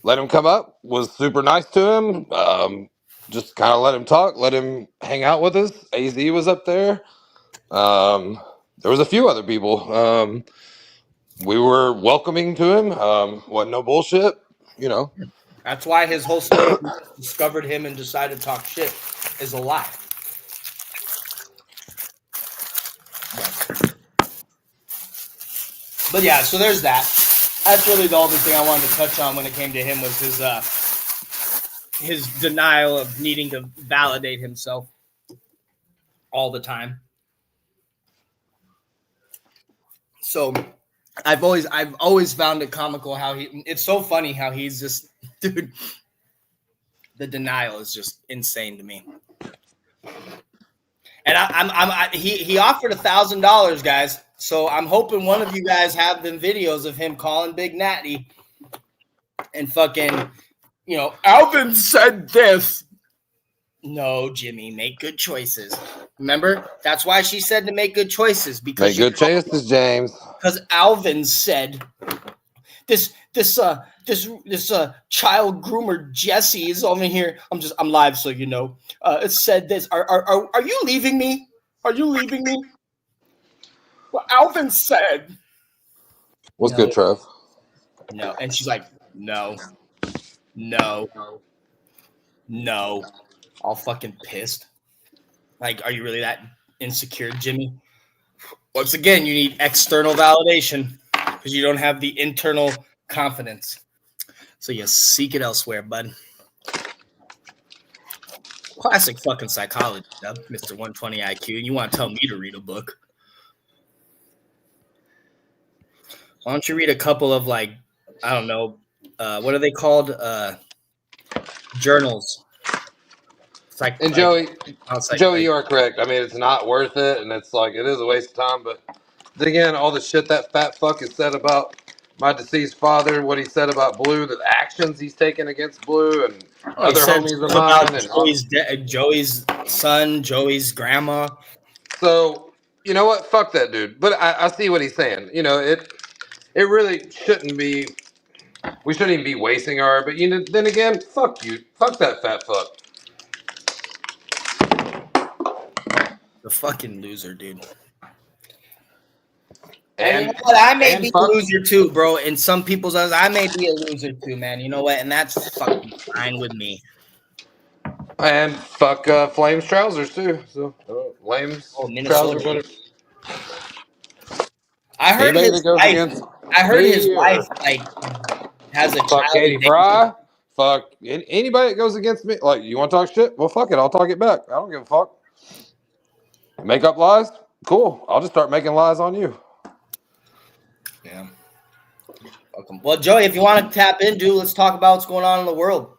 let him come up. Was super nice to him. Just kind of let him talk, let him hang out with us. AZ was up there. There was a few other people. We were welcoming to him. Wasn't no bullshit, That's why his whole story discovered him and decided to talk shit is a lie. But yeah, so there's that. That's really the only thing I wanted to touch on when it came to him was his denial of needing to validate himself all the time. So I've always found it comical how it's so funny how he's just, dude, the denial is just insane to me. And he offered $1,000, guys. So I'm hoping one of you guys have them videos of him calling Big Natty and fucking, Alvin said this. No, Jimmy, make good choices. Remember? That's why she said to make good choices. Because make good choices, James. Because Alvin said this child groomer Jesse is over here. I'm live, so you know. It said this. Are you leaving me? Are you leaving me? Well, Alvin said. What's good, Trev? No, and she's like, no, all fucking pissed. Like, are you really that insecure, Jimmy? Once again, you need external validation because you don't have the internal confidence. So you seek it elsewhere, bud. Classic fucking psychology, Mr. 120 IQ. You want to tell me to read a book? Why don't you read a couple of, like, I don't know, what are they called? Journals. And Joey, you are correct. I mean, it's not worth it, and it's like, it is a waste of time. But then again, all the shit that fat fuck has said about my deceased father, what he said about Blue, the actions he's taken against Blue, and other homies of mine. And Joey's son, Joey's grandma. So, you know what? Fuck that dude. But I see what he's saying. It really shouldn't be. We shouldn't even be wasting our. But then again, fuck you. Fuck that fat fuck. The fucking loser, dude. And you know what? I may be a loser too, bro. In some people's eyes, I may be a loser too, man. You know what? And that's fucking fine with me. And fuck Flames trousers too. So Flames trousers. I heard his wife. His wife like has a fuck Katie Fry. Fuck anybody that goes against me. Like, you want to talk shit? Well, fuck it. I'll talk it back. I don't give a fuck. Make up lies? Cool. I'll just start making lies on you. Yeah. Welcome. Well, Joey, if you want to tap in, dude, let's talk about what's going on in the world.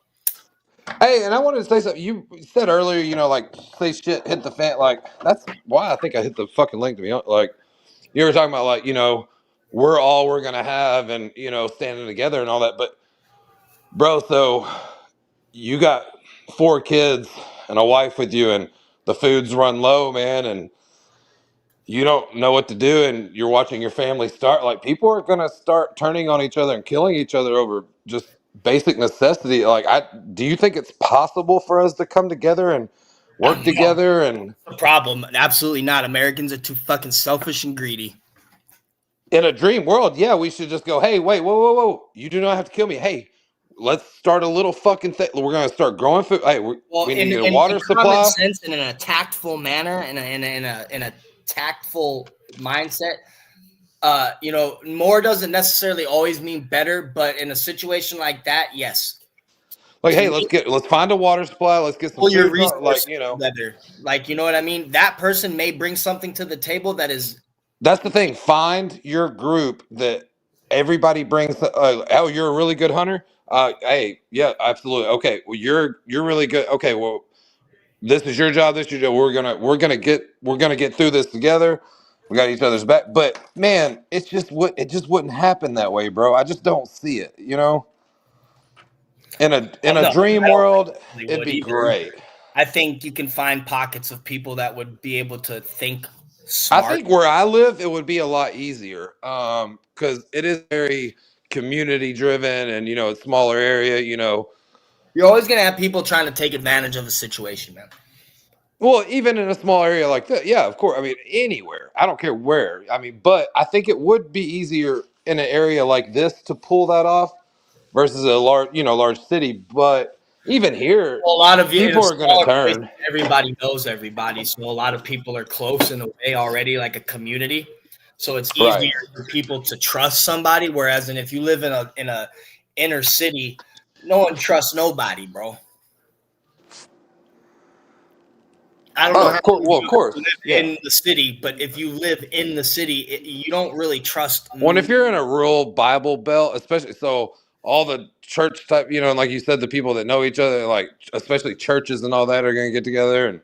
Hey, and I wanted to say something. You said earlier, like, say shit, hit the fan. Like, that's why I think I hit the fucking link, to be honest. Like, you were talking about, like, we're all we're going to have and, standing together and all that. But, bro, so you got 4 kids and a wife with you, and the food's run low, man. And, you don't know what to do and you're watching your family start, like, people are going to start turning on each other and killing each other over just basic necessity. Like, do you think it's possible for us to come together and work together? And the problem, absolutely not. Americans are too fucking selfish and greedy. In a dream world, yeah, we should just go, hey, wait, whoa. You do not have to kill me. Hey, let's start a little fucking thing. We're going to start growing food. Hey, we need to get a water supply. Common sense and in a tactful manner, in a tactful mindset. More doesn't necessarily always mean better, but in a situation like that, yes. Like, hey, let's find a water supply. Let's get some your food, resources together. Like, you know what I mean? That person may bring something to the table that is. That's the thing. Find your group that everybody brings. Oh, you're a really good hunter. Hey, yeah, absolutely. Okay, well, you're really good. Okay, well, this is your job. This is your job. We're gonna get through this together. We got each other's back. But man, it just wouldn't happen that way, bro. I just don't see it. You know, in a dream world, it'd be great. I think you can find pockets of people that would be able to think smart. I think where I live, it would be a lot easier because it is very community driven, and it's a smaller area. You're always gonna have people trying to take advantage of a situation, man. Well, even in a small area like that, yeah, of course. I mean, anywhere. I don't care where. I mean, but I think it would be easier in an area like this to pull that off versus a large city. But even here, a lot of people are going to turn. Everybody knows everybody, so a lot of people are close in a way already, like a community. So it's easier for people to trust somebody. Whereas, if you live in a inner city, no one trusts nobody, bro. I don't know. Of course, in the city, but if you live in the city, you don't really trust. Well, if you're in a rural Bible Belt, especially, so all the church type, and like you said, the people that know each other, like especially churches and all that, are going to get together, and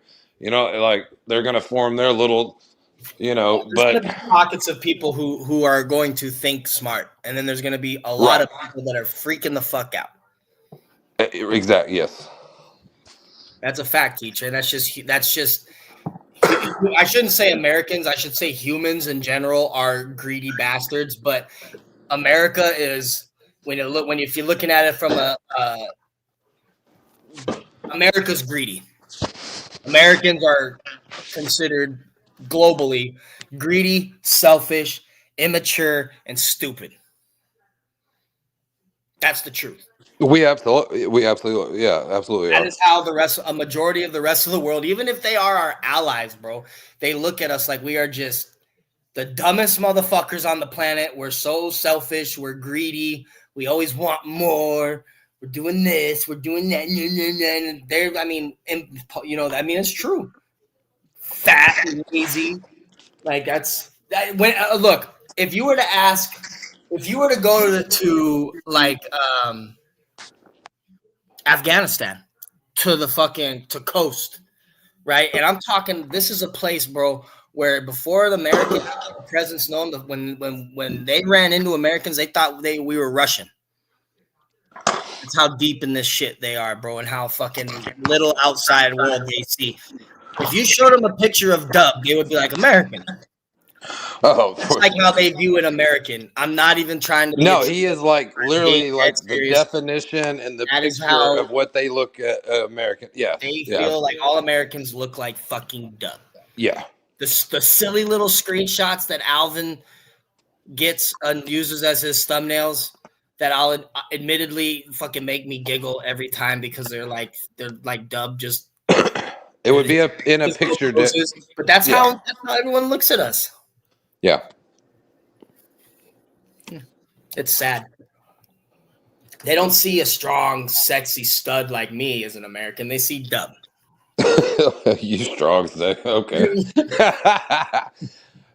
like they're going to form their little, but pockets of people who are going to think smart, and then there's going to be a lot of people that are freaking the fuck out. Exactly. Yes. That's a fact, teacher. That's just. I shouldn't say Americans. I should say humans in general are greedy bastards. But America is if you're looking at it from America's greedy. Americans are considered globally greedy, selfish, immature, and stupid. That's the truth. We absolutely, yeah, absolutely. That is how a majority of the rest of the world, even if they are our allies, bro, they look at us like we are just the dumbest motherfuckers on the planet. We're so selfish. We're greedy. We always want more. We're doing this. We're doing that. And it's true. Fat and lazy. Like look, if you were to go to Afghanistan to coast, right? And I'm talking, this is a place, bro, where before the American presence known, when they ran into Americans, they thought we were Russian. That's how deep in this shit they are, bro, and how fucking little outside world they see. If you showed them a picture of Dub, they would be like, American. Oh, that's like how they view an American. I'm not even trying to. No, he is like literally like the definition and the picture of what they look at American. Yeah, they feel like all Americans look like fucking Dub. Yeah, the silly little screenshots that Alvin gets and uses as his thumbnails that I'll admittedly fucking make me giggle every time because they're like Dub just. It would be in a picture, but that's how everyone looks at us. Yeah. It's sad. They don't see a strong, sexy stud like me as an American. They see Dub. You strong, okay.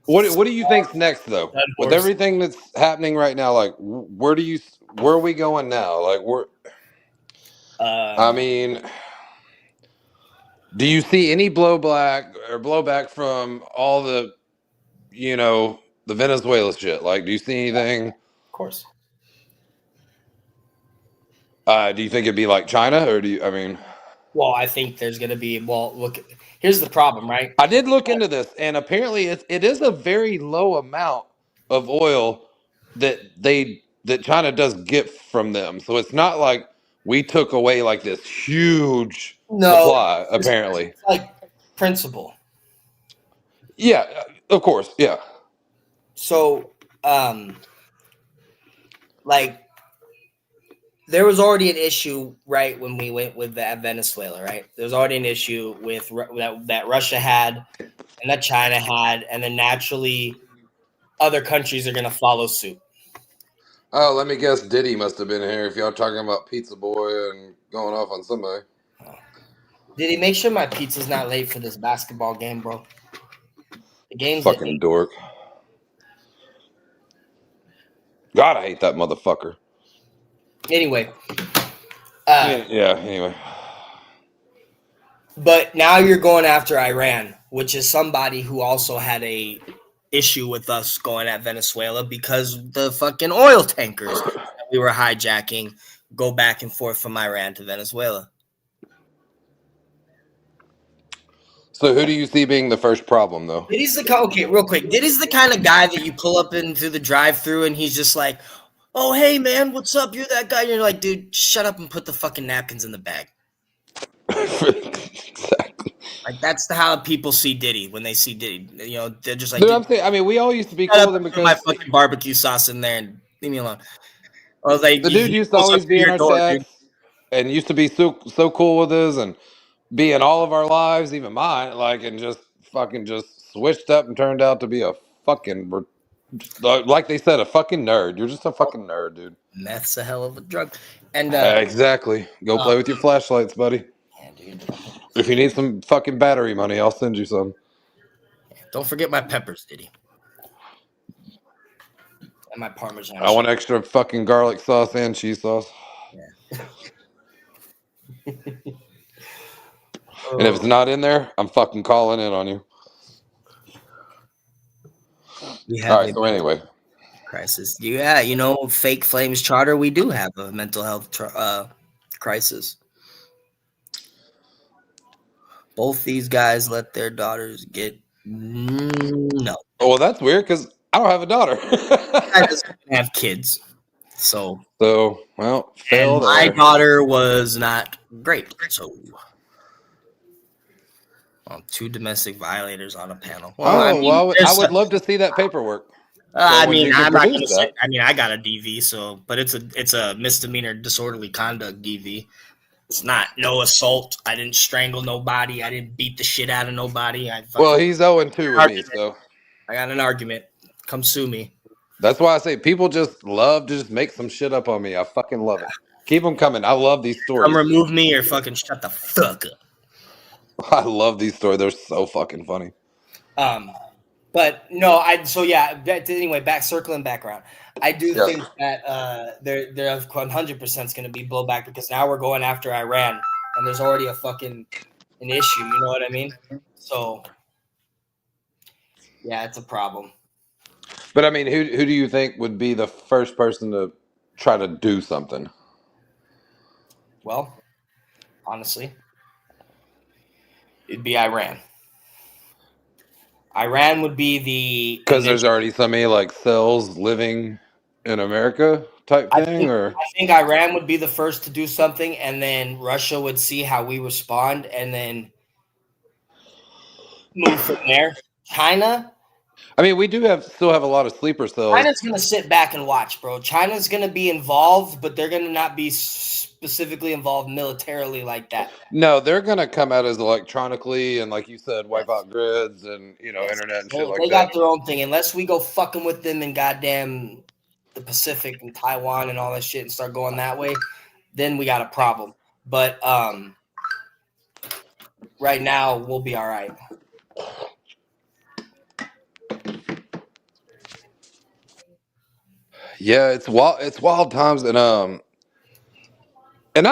What do you think's next, though? With everything that's happening right now, like where are we going now? Like I mean, do you see any blowback from all the the Venezuela shit? Like, do you see anything? Of course. Do you think it'd be like China, or Well, I think there's going to be. Well, look, here's the problem, right? I did look into this, and apparently it is a very low amount of oil that China does get from them. So it's not like we took away like this huge No, supply. Apparently, it's like principle. yeah, of course, yeah. So, like, there was already an issue, right, when we went with that Venezuela, right? There was already an issue with that Russia had and that China had, and then naturally other countries are going to follow suit. Oh, let me guess. Diddy must have been here if y'all talking about Pizza Boy and going off on somebody. Did he make sure my pizza's not late for this basketball game, bro? The game's Fucking dork. God, I hate that motherfucker. Anyway. Yeah, anyway. But now you're going after Iran, which is somebody who also had a issue with us going at Venezuela because the fucking oil tankers that we were hijacking go back and forth from Iran to Venezuela. So who do you see being the first problem, though? Diddy's okay, real quick. Diddy's the kind of guy that you pull up into the drive-thru and he's just like, "Oh, hey man, what's up? You're that guy." And you're like, "Dude, shut up and put the fucking napkins in the bag." Exactly. Like that's how people see Diddy when they see Diddy. You know, they're just like, Dude, I'm saying. I mean, we all used to be cool with him because my fucking barbecue sauce in there and leave me alone. Or like the dude used to always be in our chats and used to be so cool with us and be in all of our lives, even mine. Like, and just fucking just switched up and turned out to be a fucking, like they said, a fucking nerd. You're just a fucking nerd, dude. Meth's a hell of a drug. And exactly. Go play with your flashlights, buddy. Yeah, dude. If you need some fucking battery money, I'll send you some. Don't forget my peppers, Diddy. And my Parmesan. I want extra fucking garlic sauce and cheese sauce. Yeah. And if it's not in there, I'm fucking calling in on you. All right, so anyway. Crisis. Yeah, you know, fake Flames Charter, we do have a mental health crisis. Both these guys let their daughters get no. Well, that's weird because I don't have a daughter. I just have kids. So well, failed. My daughter was not great. So, two domestic violators on a panel. Well, I would love to see that paperwork. I mean, I'm not going to say. I mean, I got a DV, but it's a misdemeanor disorderly conduct DV. It's not no assault. I didn't strangle nobody. I didn't beat the shit out of nobody. Well, he's 0-2 with me, so I got an argument. Come sue me. That's why I say people just love to just make some shit up on me. I fucking love it. Keep them coming. I love these stories. Come remove me or fucking shut the fuck up. I love these stories. They're so fucking funny. But no, anyway, circling back around. I do think that there 100% is going to be blowback because now we're going after Iran and there's already an issue. You know what I mean? So yeah, it's a problem. But I mean, who do you think would be the first person to try to do something? Well, honestly, it'd be Iran. Iran would be because there's already so many like cells living in America type thing, I think Iran would be the first to do something, and then Russia would see how we respond, and then move from there. China. I mean, we still have a lot of sleeper cells. China's gonna sit back and watch, bro. China's gonna be involved, but they're gonna not be specifically involved militarily like that. No, they're gonna come out as electronically and, like you said, wipe out grids and internet and shit like that. They got their own thing. Unless we go fucking with them in goddamn the Pacific and Taiwan and all that shit and start going that way, then we got a problem. But right now we'll be all right. Yeah, it's wild times, and I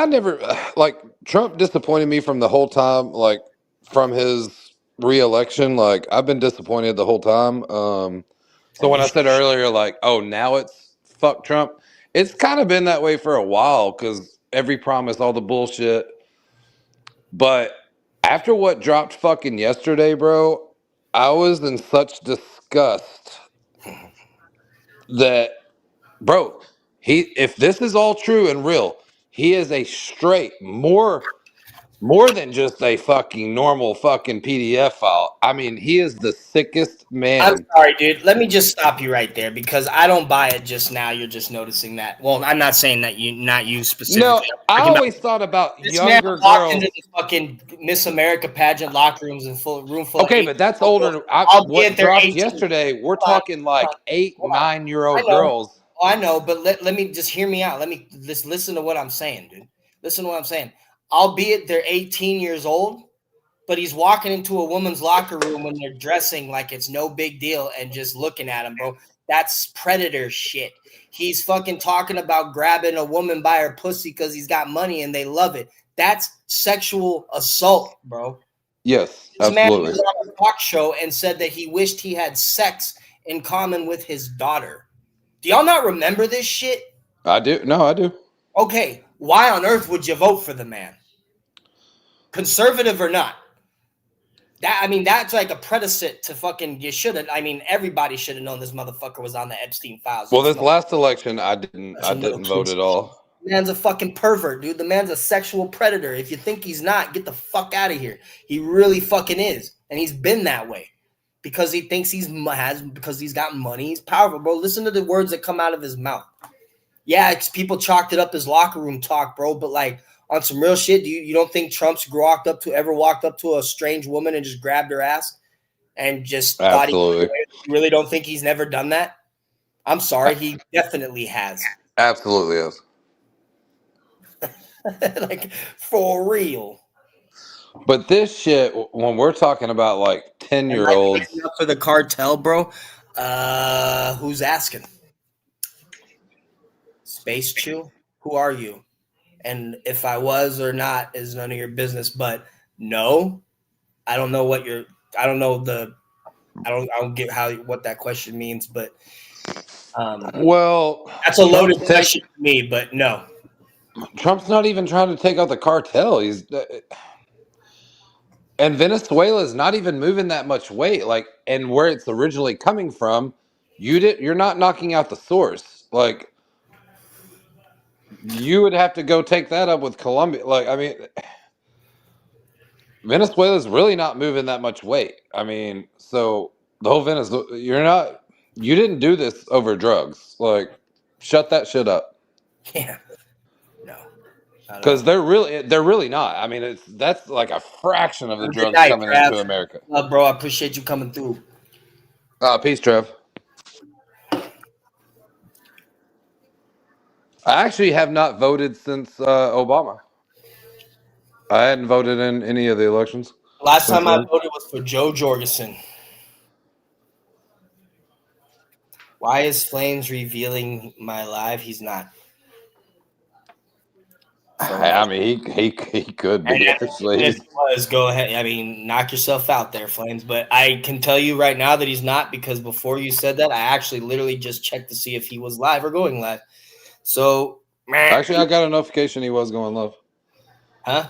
never like Trump disappointed me from the whole time, like from his re-election. Like I've been disappointed the whole time. So when I said earlier, like, oh, now it's fuck Trump, it's kind of been that way for a while because every promise, all the bullshit, But after what dropped fucking yesterday, bro, I was in such disgust that, bro, if this is all true and real, he is a straight more than just a fucking normal fucking PDF file. I mean, he is the sickest I'm man. sorry, dude. Let me just stop you right there because I don't buy it just now. You're just noticing that. Well, I'm not saying that not you specifically. No, I Talking always thought about this man younger walked girls. into the fucking Miss America pageant locker rooms and room full. Okay, of but that's 18-year-old older. girls. What They're dropped 18. yesterday, we're Hold on, talking like hold on. 8, 9-year-old I know. girls. Oh, I know, but let me just hear me out. Let me just listen to what I'm saying, dude. Listen to what I'm saying. Albeit they're 18 years old, but he's walking into a woman's locker room when they're dressing like it's no big deal and just looking at him, bro. That's predator shit. He's fucking talking about grabbing a woman by her pussy because he's got money and they love it. That's sexual assault, bro. Yes, This man absolutely. was on a talk show and said that he wished he had sex in common with his daughter. Do y'all not remember this shit? I do. No, I do. Okay, why on earth would you vote for the man? Conservative or not? That's like a predecessor to fucking. You should have. I mean, everybody should have known this motherfucker was on the Epstein files. Well, this last election, I didn't vote at all. The man's a fucking pervert, dude. The man's a sexual predator. If you think he's not, get the fuck out of here. He really fucking is, and he's been that way because he thinks because he's got money. He's powerful, bro. Listen to the words that come out of his mouth. Yeah, people chalked it up as locker room talk, bro. But like on some real shit, you don't think Trump's ever walked up to a strange woman and just grabbed her ass and just Absolutely. thought you really don't think he's never done that? I'm sorry, he definitely has. Absolutely is. Like for real. But this shit, when we're talking about like 10-year-olds, up for the cartel, bro. Who's asking? Space Chew? Who are you? And if I was or not is none of your business. But no, I don't know what you're. I don't know I don't get what that question means. But well, that's a loaded question to me. But no, Trump's not even trying to take out the cartel. And Venezuela's not even moving that much weight. Like, and where it's originally coming from, you're not knocking out the source. Like, you would have to go take that up with Colombia. Like, I mean, Venezuela's really not moving that much weight. I mean, so the whole Venezuela, you didn't do this over drugs. Like, shut that shit up. yeah, no, because they're really not. I mean, that's like a fraction of the drugs coming into America. Bro, I appreciate you coming through. Peace, Trev. I actually have not voted since Obama. I hadn't voted in any of the elections. Last time I voted was for Joe Jorgensen. Why is Flames revealing my live? He's not. I mean, he could be. Actually, if he was, go ahead. I mean, knock yourself out there, Flames. But I can tell you right now that he's not, because before you said that, I actually literally just checked to see if he was live or going live. So, actually, I got a notification he was going live. Huh?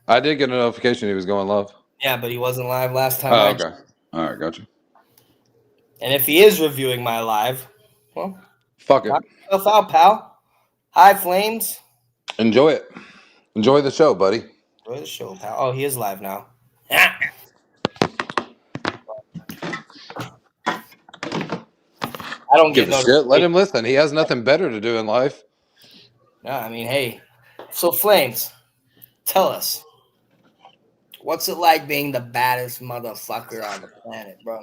I did get a notification he was going live. Yeah, but he wasn't live last time. Oh, okay. All right, gotcha. And if he is reviewing my live, well, fuck it. Knock yourself out, pal. Hi, Flames. Enjoy it. Enjoy the show, buddy. Enjoy the show, pal. Oh, he is live now. I don't give a shit. Let him listen. He has nothing better to do in life. No, I mean, hey. So, Flames, tell us, what's it like being the baddest motherfucker on the planet, bro?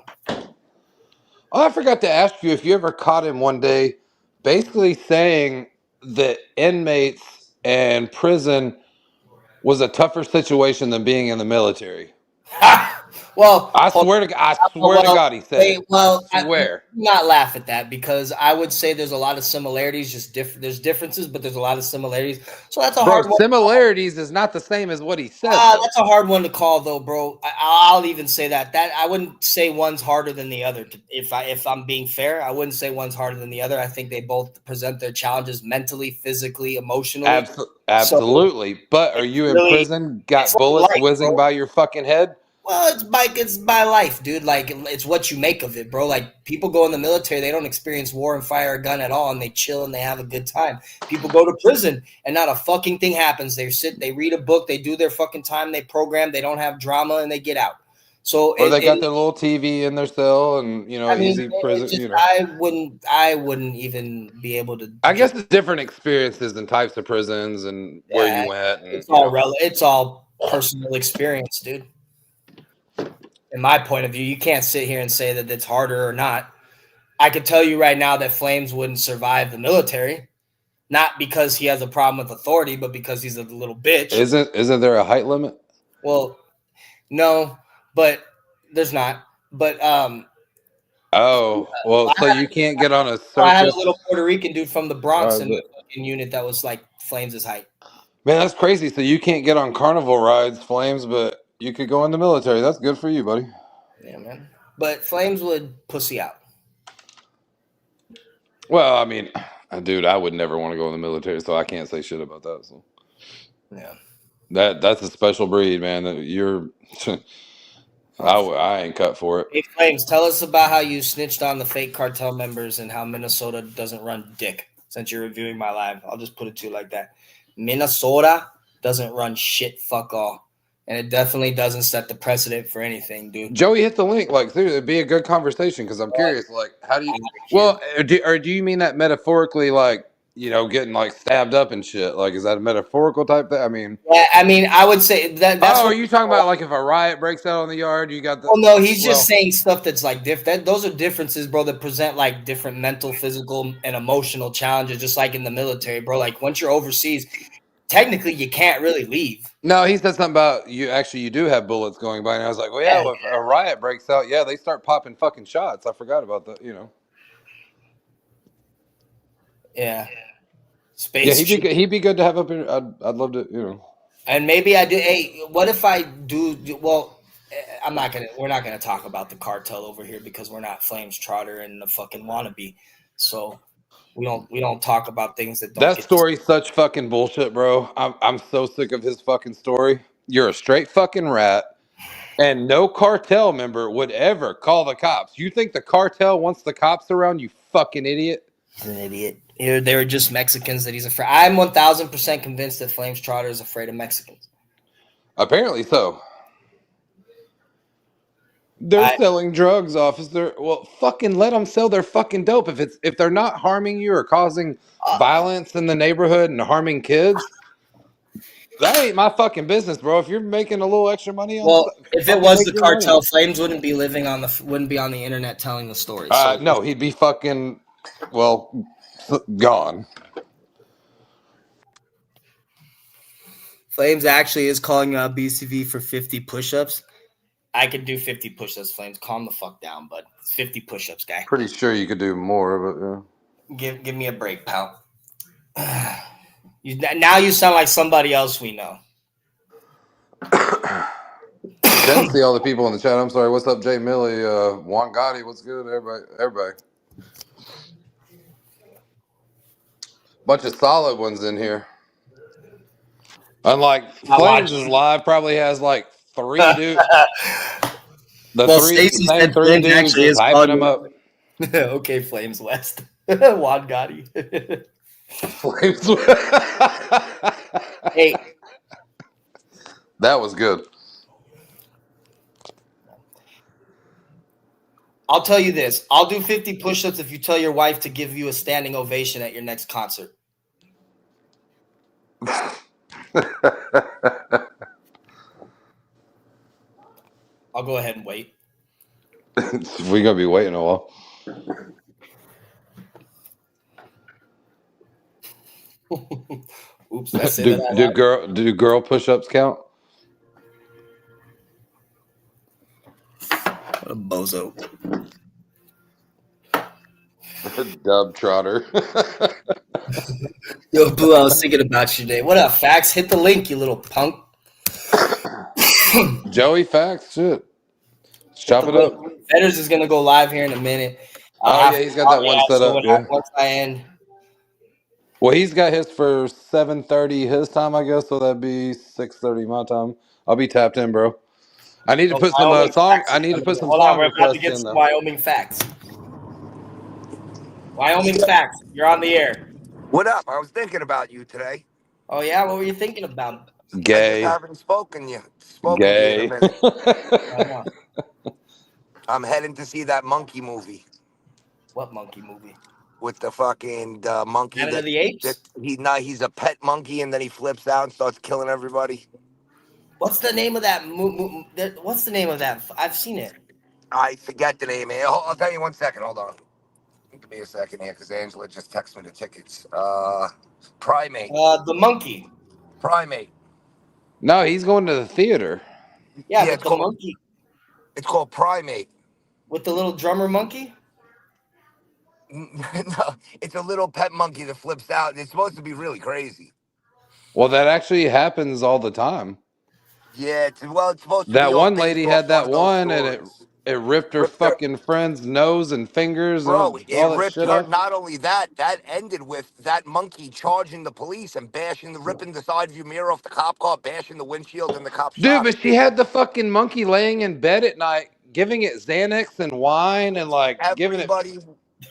Oh, I forgot to ask you if you ever caught him one day basically saying that inmates and prison was a tougher situation than being in the military. Well, I hold swear to well, God, he said wait, it. well, I swear. not laugh at that because I would say there's a lot of similarities, just different. There's differences, but there's a lot of similarities. So that's a Bro, hard one. similarities is not the same as what he said, though. That's a hard one to call, though, bro. I'll even say that I wouldn't say one's harder than the other. If I'm being fair, I wouldn't say one's harder than the other. I think they both present their challenges mentally, physically, emotionally. So Absolutely. But are you in really, prison? it's Got like bullets life, whizzing bro. by your fucking head? Well, it's by life, dude. Like it's what you make of it, bro. Like people go in the military, they don't experience war and fire a gun at all, and they chill and they have a good time. People go to prison and not a fucking thing happens. They read a book, they do their fucking time, they program, they don't have drama, and they get out. So Or they got their little TV in their cell and, I mean, easy prison, just I wouldn't even be able to. I guess it's different experiences and types of prisons and where you went. And, It's all personal experience, dude. In my point of view, you can't sit here and say that it's harder or not. I could tell you right now that Flames wouldn't survive the military, not because he has a problem with authority, but because he's a little bitch. Isn't there a height limit? Well, no, but there's not. But Oh, well, so you can't get on a surface. I had a little Puerto Rican dude from the Bronx in but- the fucking unit that was like Flames' height. Man, that's crazy. So you can't get on carnival rides, Flames, but you could go in the military. That's good for you, buddy. Yeah, man. But Flames would pussy out. Well, I mean, dude, I would never want to go in the military, so I can't say shit about that. So Yeah. that's a special breed, man. You're, I ain't cut for it. Hey, Flames, tell us about how you snitched on the fake cartel members and how Minnesota doesn't run dick. Since you're reviewing my live, I'll just put it to you like that. Minnesota doesn't run shit, fuck all. And it definitely doesn't set the precedent for anything, dude. Joey hit the link. Like, dude, it'd be a good conversation because I'm curious. Like, how do you? Well, do you mean that metaphorically? Like, getting like stabbed up and shit. Like, is that a metaphorical type thing? I mean, Yeah, I mean, I would say that's. Are you talking about like if a riot breaks out on the yard? You got the. Oh no, he's just saying stuff that's like different. Those are differences, bro. That present like different mental, physical, and emotional challenges, just like in the military, bro. Like once you're overseas, technically you can't really leave. No, he said something about you. Actually, you do have bullets going by, and I was like, well, yeah. If a riot breaks out, yeah, they start popping fucking shots. I forgot about that. Yeah. Space. Yeah, he'd be good to have up here. I'd love to, And maybe I do. Hey, what if I do? Well, we're not gonna talk about the cartel over here because we're not Flames Trotter and the fucking wannabe. So we don't talk about things that don't. That story's such fucking bullshit, bro. I'm so sick of his fucking story. You're a straight fucking rat, and no cartel member would ever call the cops. You think the cartel wants the cops around? You fucking idiot. He's an idiot. They were just Mexicans that he's afraid. I'm 1000% convinced that Flames Trotter is afraid of Mexicans. Apparently so. They're selling drugs, officer. Well, fucking let them sell their fucking dope. If they're not harming you or causing violence in the neighborhood and harming kids, that ain't my fucking business, bro. If you're making a little extra money on if it was the cartel, Flames wouldn't be on the internet telling the story. So. No, he'd be fucking gone. Flames actually is calling out BCV for 50 push-ups. I could do 50 push-ups, Flames. Calm the fuck down, bud. It's 50 push-ups, guy. Pretty sure you could do more, but yeah. Give me a break, pal. Now you sound like somebody else we know. Didn't see all the people in the chat. I'm sorry. What's up, Jay Millie? Juan Gotti, what's good? Everybody. Bunch of solid ones in here. Unlike Flames' live probably has like 3 dudes. Stacey said three dudes is hyping them up. Okay, Flames West. Juan Gotti. Flames. Hey. That was good. I'll tell you this. I'll do 50 push-ups if you tell your wife to give you a standing ovation at your next concert. I'll go ahead and wait. We're going to be waiting a while. Oops, that's it. Do girl push-ups count? a bozo. Dub trotter. Yo, Blue, I was thinking about you today. What up, Facts? Hit the link, you little punk. Joey Facts, shit. Let's chop it up. Fetters is gonna go live here in a minute. Oh yeah, he's got that one set up. Yeah. Once I end. Well, he's got his for 7:30 his time, I guess. So that'd be 6:30 my time. I'll be tapped in, bro. I need to put some song. I need to put some song We're about to requests get in some though. Wyoming Facts. Wyoming Facts. You're on the air. What up? I was thinking about you today. Oh yeah, what were you thinking about? Gay. I just haven't spoken to you Gay. in a minute. I'm heading to see that monkey movie What monkey movie? with the fucking monkey. Planet of the Apes? He's a pet monkey and then he flips out and starts killing everybody. What's the name of that? What's the name of that? I've seen it. I forget the name. I'll tell you 1 second. Hold on. Give me a second here because Angela just texted me the tickets. Primate. The monkey. Primate. No, he's going to the theater. Yeah, it's but the called, monkey it's called Primate. with the little drummer monkey. No, it's a little pet monkey that flips out. And it's supposed to be really crazy. Well, that actually happens all the time. Yeah, it's supposed to be. That all one based lady off had that of those one, and stories. it ripped her Ripped her- fucking friend's nose and fingers Bro, and it all that ripped shit her. off. Not only that, that ended with that monkey charging the police and ripping the side view mirror off the cop car, bashing the windshield, and the cop Dude, shot. but she had the fucking monkey laying in bed at night, giving it Xanax and wine and like giving it.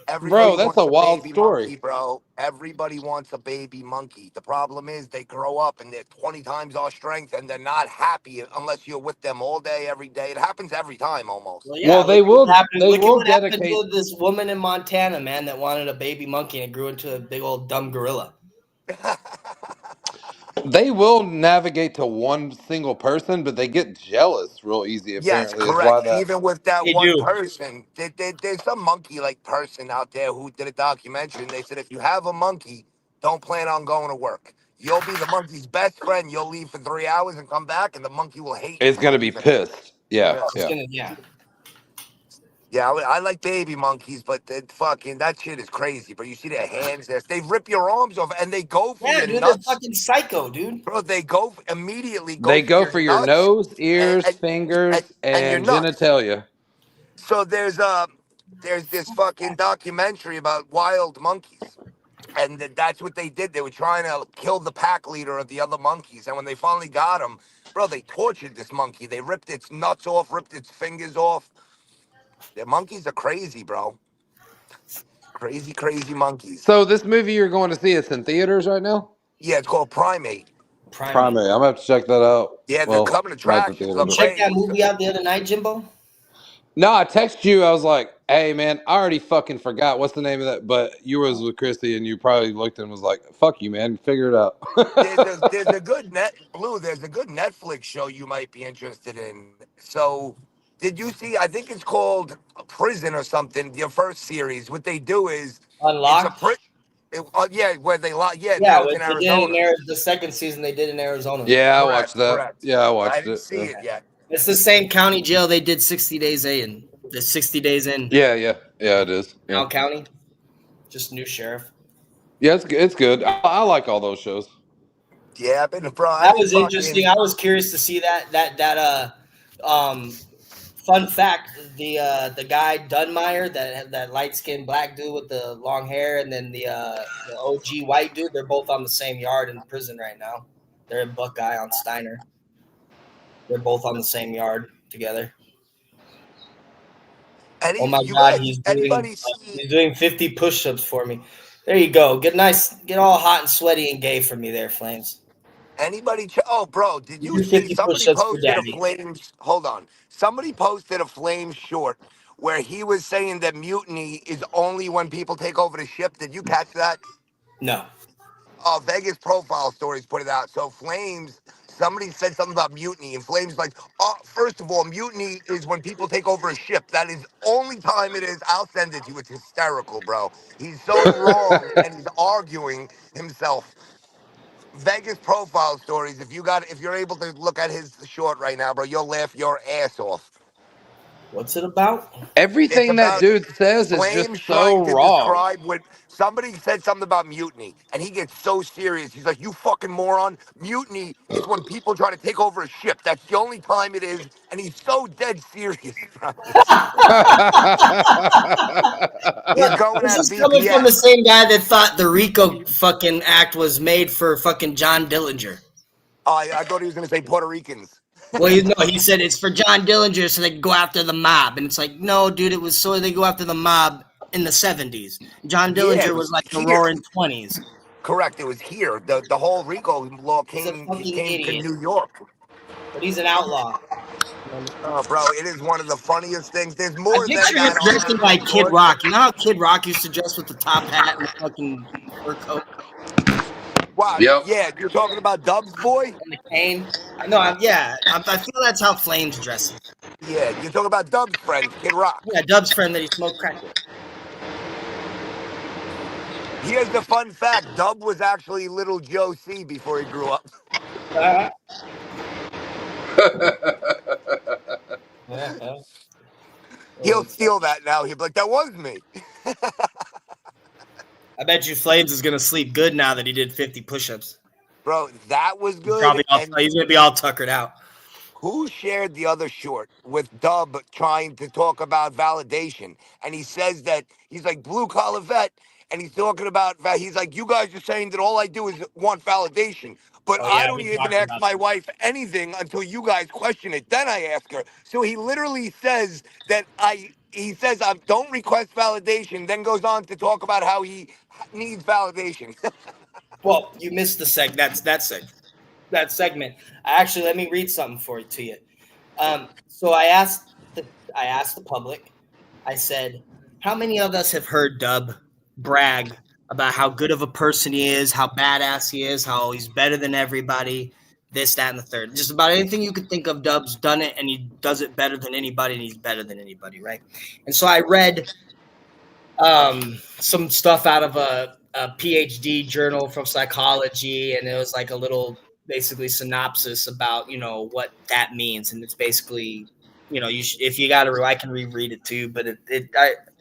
Everybody That's wants a wild baby story. monkey, bro. Everybody wants a baby monkey. The problem is they grow up and they're 20 times our strength and they're not happy unless you're with them all day, every day. It happens every time almost. Well, they will. They will Look at what happened dedicate. to this woman in Montana, man, that wanted a baby monkey and it grew into a big old dumb gorilla. They will navigate to one single person, but they get jealous real easy. Yes, Apparently, is correct. why that. Even with that They one do. person, there's some monkey-like person out there who did a documentary, and they said if you have a monkey, don't plan on going to work. You'll be the monkey's best friend. You'll leave for 3 hours and come back, and the monkey will hate you. It's gonna be pissed. Yeah, Yeah. Yeah, I like baby monkeys, but that shit is crazy. But you see their hands, they rip your arms off, and they go for Yeah, your dude, nuts. they're fucking psycho, dude. Bro, they go immediately. They go for your nuts nose, ears, and fingers, your and nuts. genitalia. So there's this fucking documentary about wild monkeys. And that's what they did. They were trying to kill the pack leader of the other monkeys. And when they finally got him, bro, they tortured this monkey. They ripped its nuts off, ripped its fingers off. The monkeys are crazy, bro. Crazy, crazy monkeys. So this movie you're going to see, it's in theaters right now? Yeah, it's called Primate. Primate. I'm gonna have to check that out. Yeah, they're coming to not the tractions. theater, but- Check that movie out the other night, Jimbo. No, I texted you. I was like, "Hey, man, I already fucking forgot what's the name of that." But you was with Christy, and you probably looked and was like, "Fuck you, man, figure it out." There's a good There's a good Netflix show you might be interested in. So, did you see? I think it's called Prison or something. Your first series. What they do is Unlocked. yeah, where they lock. Yeah, Yeah, that was in they did Arizona. the second season they did in Arizona. Yeah, I Correct, watched that. correct. Yeah, I I watched didn't it. see it yet. It's the same county jail they did 60 days in. The 60 days in. Yeah, it is. Yeah, Now County. Just new sheriff. yeah, it's good. I like all those shows. Yeah, I've been bro. That was interesting. I was curious to see that fun fact, the guy Dunmire, that light skinned black dude with the long hair, and then the OG white dude, they're both on the same yard in prison right now. They're in Buckeye on Steiner. They're both on the same yard together. Oh my God, he's doing 50 push-ups for me. There you go. Get all hot and sweaty and gay for me there, Flames. Oh, bro, did you do see 50 somebody push-ups for posted a daddy. Flames? Hold on. Somebody posted a Flames short where he was saying that mutiny is only when people take over the ship. Did you catch that? No. Vegas Profile Stories put it out. So Flames, somebody said something about mutiny, and Flames like, first of all, mutiny is when people take over a ship. That is only time it is. I'll send it to you. It's hysterical, bro. He's so wrong, and he's arguing himself. Vegas Profile Stories. If you're able to look at his short right now, bro, you'll laugh your ass off. What is it? Vegas Profile Stories. If you're able to look at his short right now, bro, you'll laugh your ass off. Vegas Profile Stories. If you're able to look at his short right now, bro, you'll laugh your ass off. Vegas Profile Stories. If you got, if you're able to look at his short right now, bro, you'll laugh your ass off. What's it about? It's Everything that about dude says is Flames just so trying to wrong. describe what somebody said something about mutiny, and he gets so serious. He's like, "You fucking moron! Mutiny is when people try to take over a ship. That's the only time it is." And he's so dead serious, bro. He's Look, going this at is coming from the BPS. same guy that thought the RICO fucking act was made for fucking John Dillinger. I thought he was going to say Puerto Ricans. Well, he said it's for John Dillinger so they can go after the mob. And it's like, no, dude, it was so they go after the mob in the 70s. John Yeah, Dillinger it was was like the here. roaring 20s. Correct. It was here. The whole RICO law He's a came fucking to idiot. New York. But he's an outlaw. Oh, bro, it is one of the funniest things. There's I more than picture him that. dressing like Kid Rock. You know how Kid Rock used to dress with the top hat and the fucking fur coat Wow. Yep. Yeah, you're talking about Dubs boy? and the cane? I know. I feel that's how Flames dresses. Yeah, you're talking about Dubs' friend, Kid Rock. Yeah, Dub's friend that he smoked crack with. Here's the fun fact: Dub was actually Little Joe C before he grew up. He'll steal that now. He'll be like, "That was me." I bet you Flames is gonna sleep good now that he did 50 push-ups. Bro, that was He's good. And he's gonna be all tuckered out. who shared the other short with Dub trying to talk about validation? And he says that he's like blue collar vet, and he's talking about he's like, you guys are saying that all I do is want validation, but Oh, I yeah, don't we even talked ask about my that. wife anything until you guys question it. Then I ask her. So he literally says that he says I don't request validation, then goes on to talk about how he needs validation. Well, you missed the that segment. Actually, let me read something to you. So I asked the public. I said, how many of us have heard Dub brag about how good of a person he is, how badass he is, how he's better than everybody, this, that, and the third. Just about anything you could think of, Dub's done it, and he does it better than anybody, and he's better than anybody, right? And so I read some stuff out of a PhD journal from psychology, and it was like a little basically synopsis about what that means, and it's basically if you got to, I can reread it too, but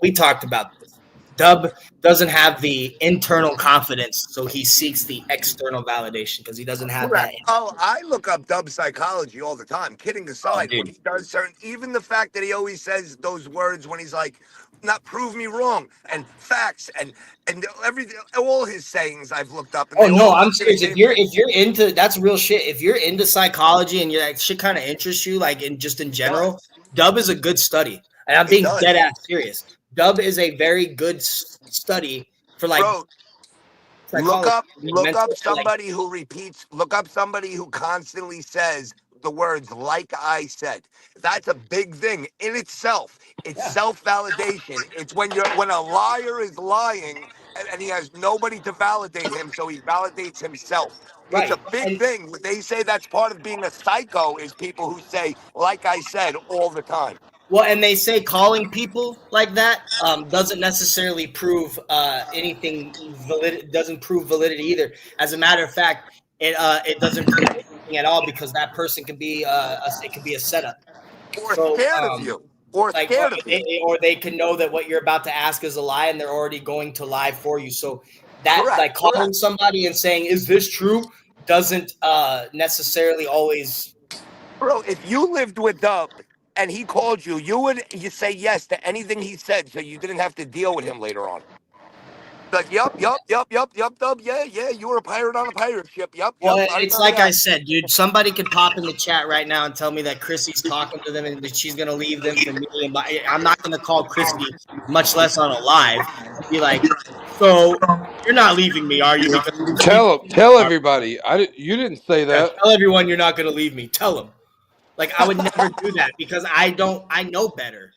we talked about this. Dub doesn't have the internal confidence, so he seeks the external validation because he doesn't have that. Oh, I look up Dub psychology all the time. Kidding aside, when he does certain, even the fact that he always says those words when he's like, "Not prove me wrong," and facts and everything, all his sayings I've looked up. And Oh no, I'm serious. If you're into that's real shit. If you're into psychology and you're like shit kind of interests you, like in general, Dub is a good study, and I'm being dead ass serious. Dub is a very good study for like. Bro, look up somebody who repeats. Look up somebody who constantly says the words "like I said." That's a big thing in itself. It's self-validation. It's when a liar is lying and he has nobody to validate him, so he validates himself. Right. It's a big thing. They say that's part of being a psycho is people who say "like I said" all the time. Well, and they say calling people like that doesn't necessarily prove anything doesn't prove validity either. As a matter of fact, it doesn't prove anything at all because that person can be it can be a setup. Or scared of you. Or like, scared of you. Or they can know that what you're about to ask is a lie and they're already going to lie for you. So that like calling somebody and saying, "Is this true?" doesn't necessarily always. Bro, if you lived with Dub and he called you, you say yes to anything he said, so you didn't have to deal with him later on. Like, yup, Dub, yeah, you were a pirate on a pirate ship, yup. Well, it's like I said, dude. Somebody could pop in the chat right now and tell me that Chrissy's talking to them and that she's gonna leave them for me. And I'm not gonna call Chrissy, much less on a live, and be like, "So you're not leaving me, are you?" Because Tell everybody. You didn't say that. Tell everyone you're not gonna leave me. Tell them. Like I would never do that because I know better.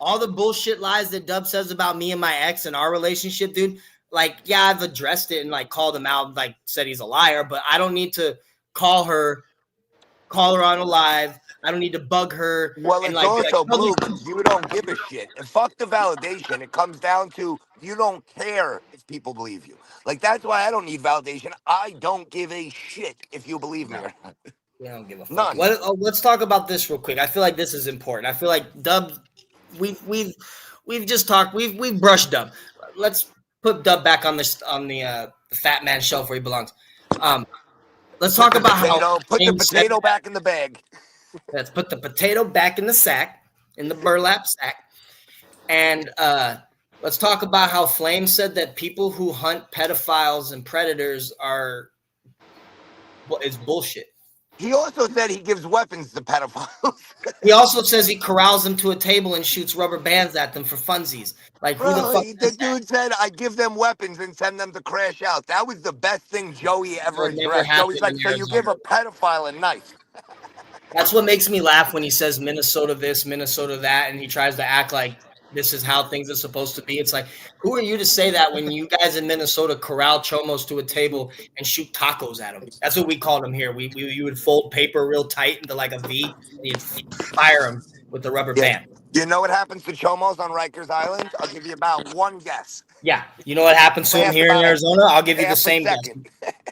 All the bullshit lies that Dub says about me and my ex and our relationship, dude. Like, yeah, I've addressed it and like called him out, like said he's a liar, but I don't need to call her on a live. I don't need to bug her. Well, it's also blue because you don't give a shit. And fuck the validation. It comes down to you don't care if people believe you. Like, that's why I don't need validation. I don't give a shit if you believe me or not. I don't give a fuck. Let's talk about this real quick. I feel like this is important. I feel like Dub we've just talked. We've brushed Dub. Let's put Dub back on the fat man shelf where he belongs. Let's talk about how put the Flames said potato back in the bag. Let's put the potato back in the sack, in the burlap sack. And let's talk about how Flame said that people who hunt pedophiles and predators is bullshit. He also said he gives weapons to pedophiles. He also says he corrals them to a table and shoots rubber bands at them for funsies. Like, who the Bro, fuck? the dude said, I give them weapons and send them to crash out. That was the best thing Joey ever It never addressed. Joey's happened like, in so you give a pedophile a knife. That's what makes me laugh when he says Minnesota this, Minnesota that, and he tries to act like this is how things are supposed to be. It's like, who are you to say that when you guys in Minnesota corral chomos to a table and shoot tacos at them? That's what we called them here. You would fold paper real tight into like a V, and you'd fire them with the rubber band. You know what happens to chomos on Rikers Island? I'll give you about one guess. Yeah. You know what happens to them here in Arizona? I'll give you the same guess.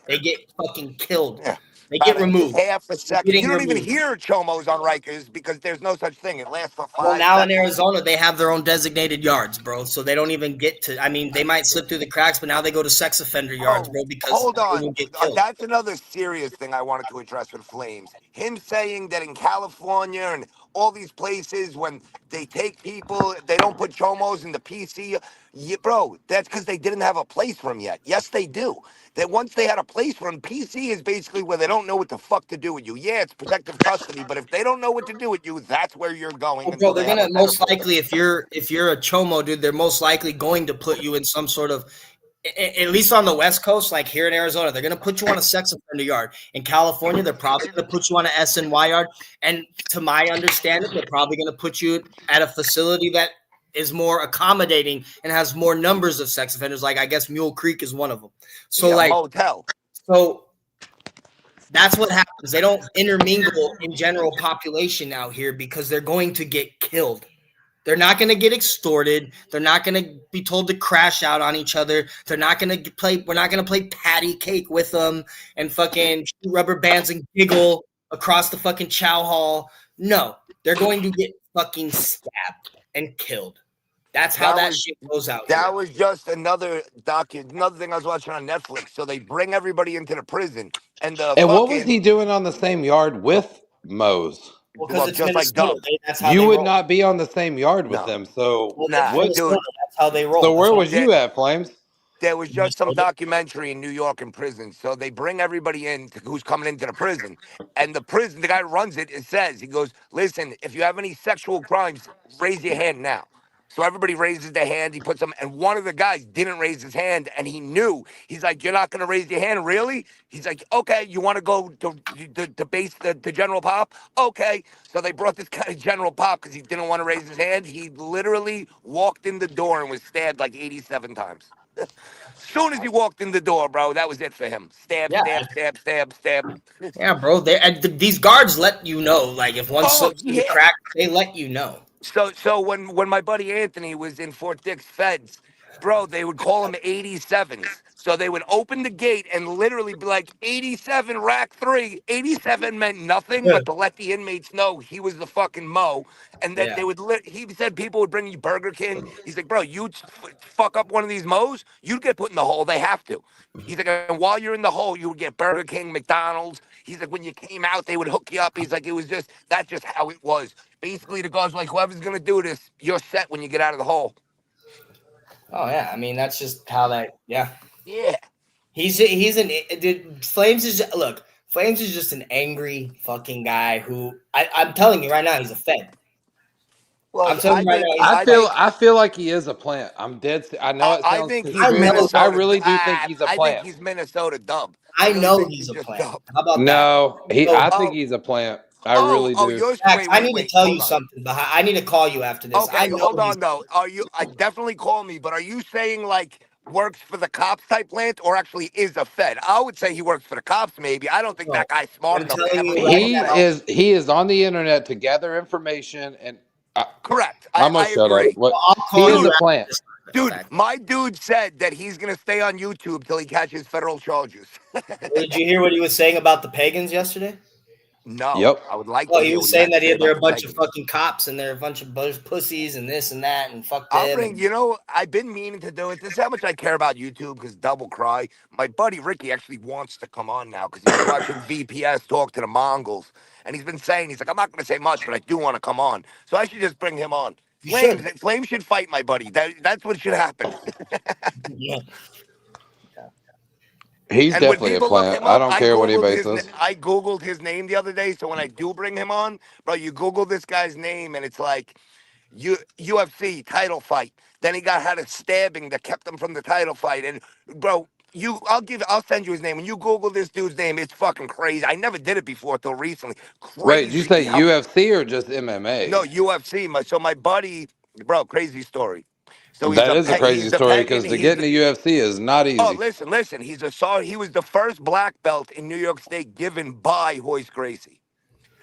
They get fucking killed. Yeah. They get removed. Half a second. You don't even hear chomos on Rikers because there's no such thing. It lasts for 5 Well, now seconds. in Arizona, they have their own designated yards, bro. So they don't even get to. I mean, they might slip through the cracks, but now they go to sex offender yards, bro. Because hold on, they get killed. that's another serious thing I wanted to address with Flames. Him saying that in California and all these places, when they take people, they don't put chomos in the PC. Yeah, bro, that's because they didn't have a place for them yet. Yes, they do. That once they had a place for them, PC is basically where they don't know what the fuck to do with you. Yeah, it's protective custody, but if they don't know what to do with you, that's where you're going. Well, bro, they're gonna most likely, if you're a chomo, dude, they're most likely going to put you in some sort of, at least on the West Coast, like here in Arizona, they're gonna put you on a sex offender yard. In California, they're probably gonna put you on an SNY yard, and to my understanding, they're probably gonna put you at a facility that is more accommodating and has more numbers of sex offenders. Like I guess Mule Creek is one of them. So like motel. So that's what happens. They don't intermingle in general population out here because they're going to get killed. They're not going to get extorted. They're not going to be told to crash out on each other. They're not going to play. We're not going to play patty cake with them and fucking shoot rubber bands and giggle across the fucking chow hall. No, they're going to get fucking stabbed and killed. That's how that shit goes out. That was just another another thing I was watching on Netflix. So they bring everybody into the prison, and what was he doing on the same yard with Mose? Well, just like Dub. You would not be on the same yard with them. So that's how they roll. So where was you at, Flames? There was just some documentary in New York in prison. So they bring everybody in who's coming into the prison. And the guy who runs it, he goes, listen, if you have any sexual crimes, raise your hand now. So everybody raises their hand. He puts them, and one of the guys didn't raise his hand, and he knew. He's like, "You're not going to raise your hand, really?" He's like, "Okay, you want to go to base the General Pop? Okay." So they brought this guy to General Pop because he didn't want to raise his hand. He literally walked in the door and was stabbed like 87 times. As soon as he walked in the door, bro, that was it for him. Stab. Yeah, bro. These guards let you know, like if one slips through the crack, they let you know. So when my buddy Anthony was in Fort Dix Feds, bro, they would call him 87s. So they would open the gate and literally be like 87 rack 3. 87 meant nothing, but to let the inmates know he was the fucking Mo. And then they would he said people would bring you Burger King. He's like, bro, you fuck up one of these Mo's, you'd get put in the hole. They have to. He's like, and while you're in the hole, you would get Burger King, McDonald's. He's like, when you came out, they would hook you up. He's like, that's just how it was. Basically, the guy's like, whoever's going to do this, you're set when you get out of the hole. Oh, yeah. I mean, that's just how that, Yeah. He's Flames is just an angry fucking guy who, I'm telling you right now, he's a Fed. Well, I'm telling you right now, I feel like he is a plant. I'm dead. I know it sounds conspiracy. I really do think he's a plant. I think he's Minnesota Dub. I know he's a plant. How about that? I think he's a plant. I really do. I need to tell you something. I need to call you after this. Okay, hold on though. I definitely call me, but are you saying like works for the cops type plant or actually is a Fed? I would say he works for the cops maybe. I don't think that guy's smart enough. He is on the internet to gather information and correct. I'm gonna shut agree. up. He is a plant. Dude, my dude said that he's going to stay on YouTube till he catches federal charges. Did you hear what he was saying about the pagans yesterday? No, Yep. I would like Well, to he hear was what he saying had to that say they're about a the bunch of Pegans. fucking cops and they're a bunch of pussies and this and that and fuck I'll them. bring, And you know, I've been meaning to do it. This is how much I care about YouTube because double cry. My buddy Ricky actually wants to come on now because he was watching VPS talk to the Mongols. And he's been saying, he's like, I'm not going to say much, but I do want to come on. So I should just bring him on. you should. Flames should fight my buddy. That's what should happen. Yeah. He's And when definitely a people look plant. him I up, don't care what he bases. I googled his name the other day. So when I do bring him on, bro, you Google this guy's name and it's like UFC title fight. Then he had a stabbing that kept him from the title fight. And bro, I'll send you his name. When you Google this dude's name, it's fucking crazy. I never did it before till recently. Wait, did you say Crazy how UFC or just no MMA? UFC. So my buddy, bro, crazy story. So That is a crazy he's a story pagan. because to get in the UFC is not Oh, easy. listen. He was the first black belt in New York State given by Hoist Gracie.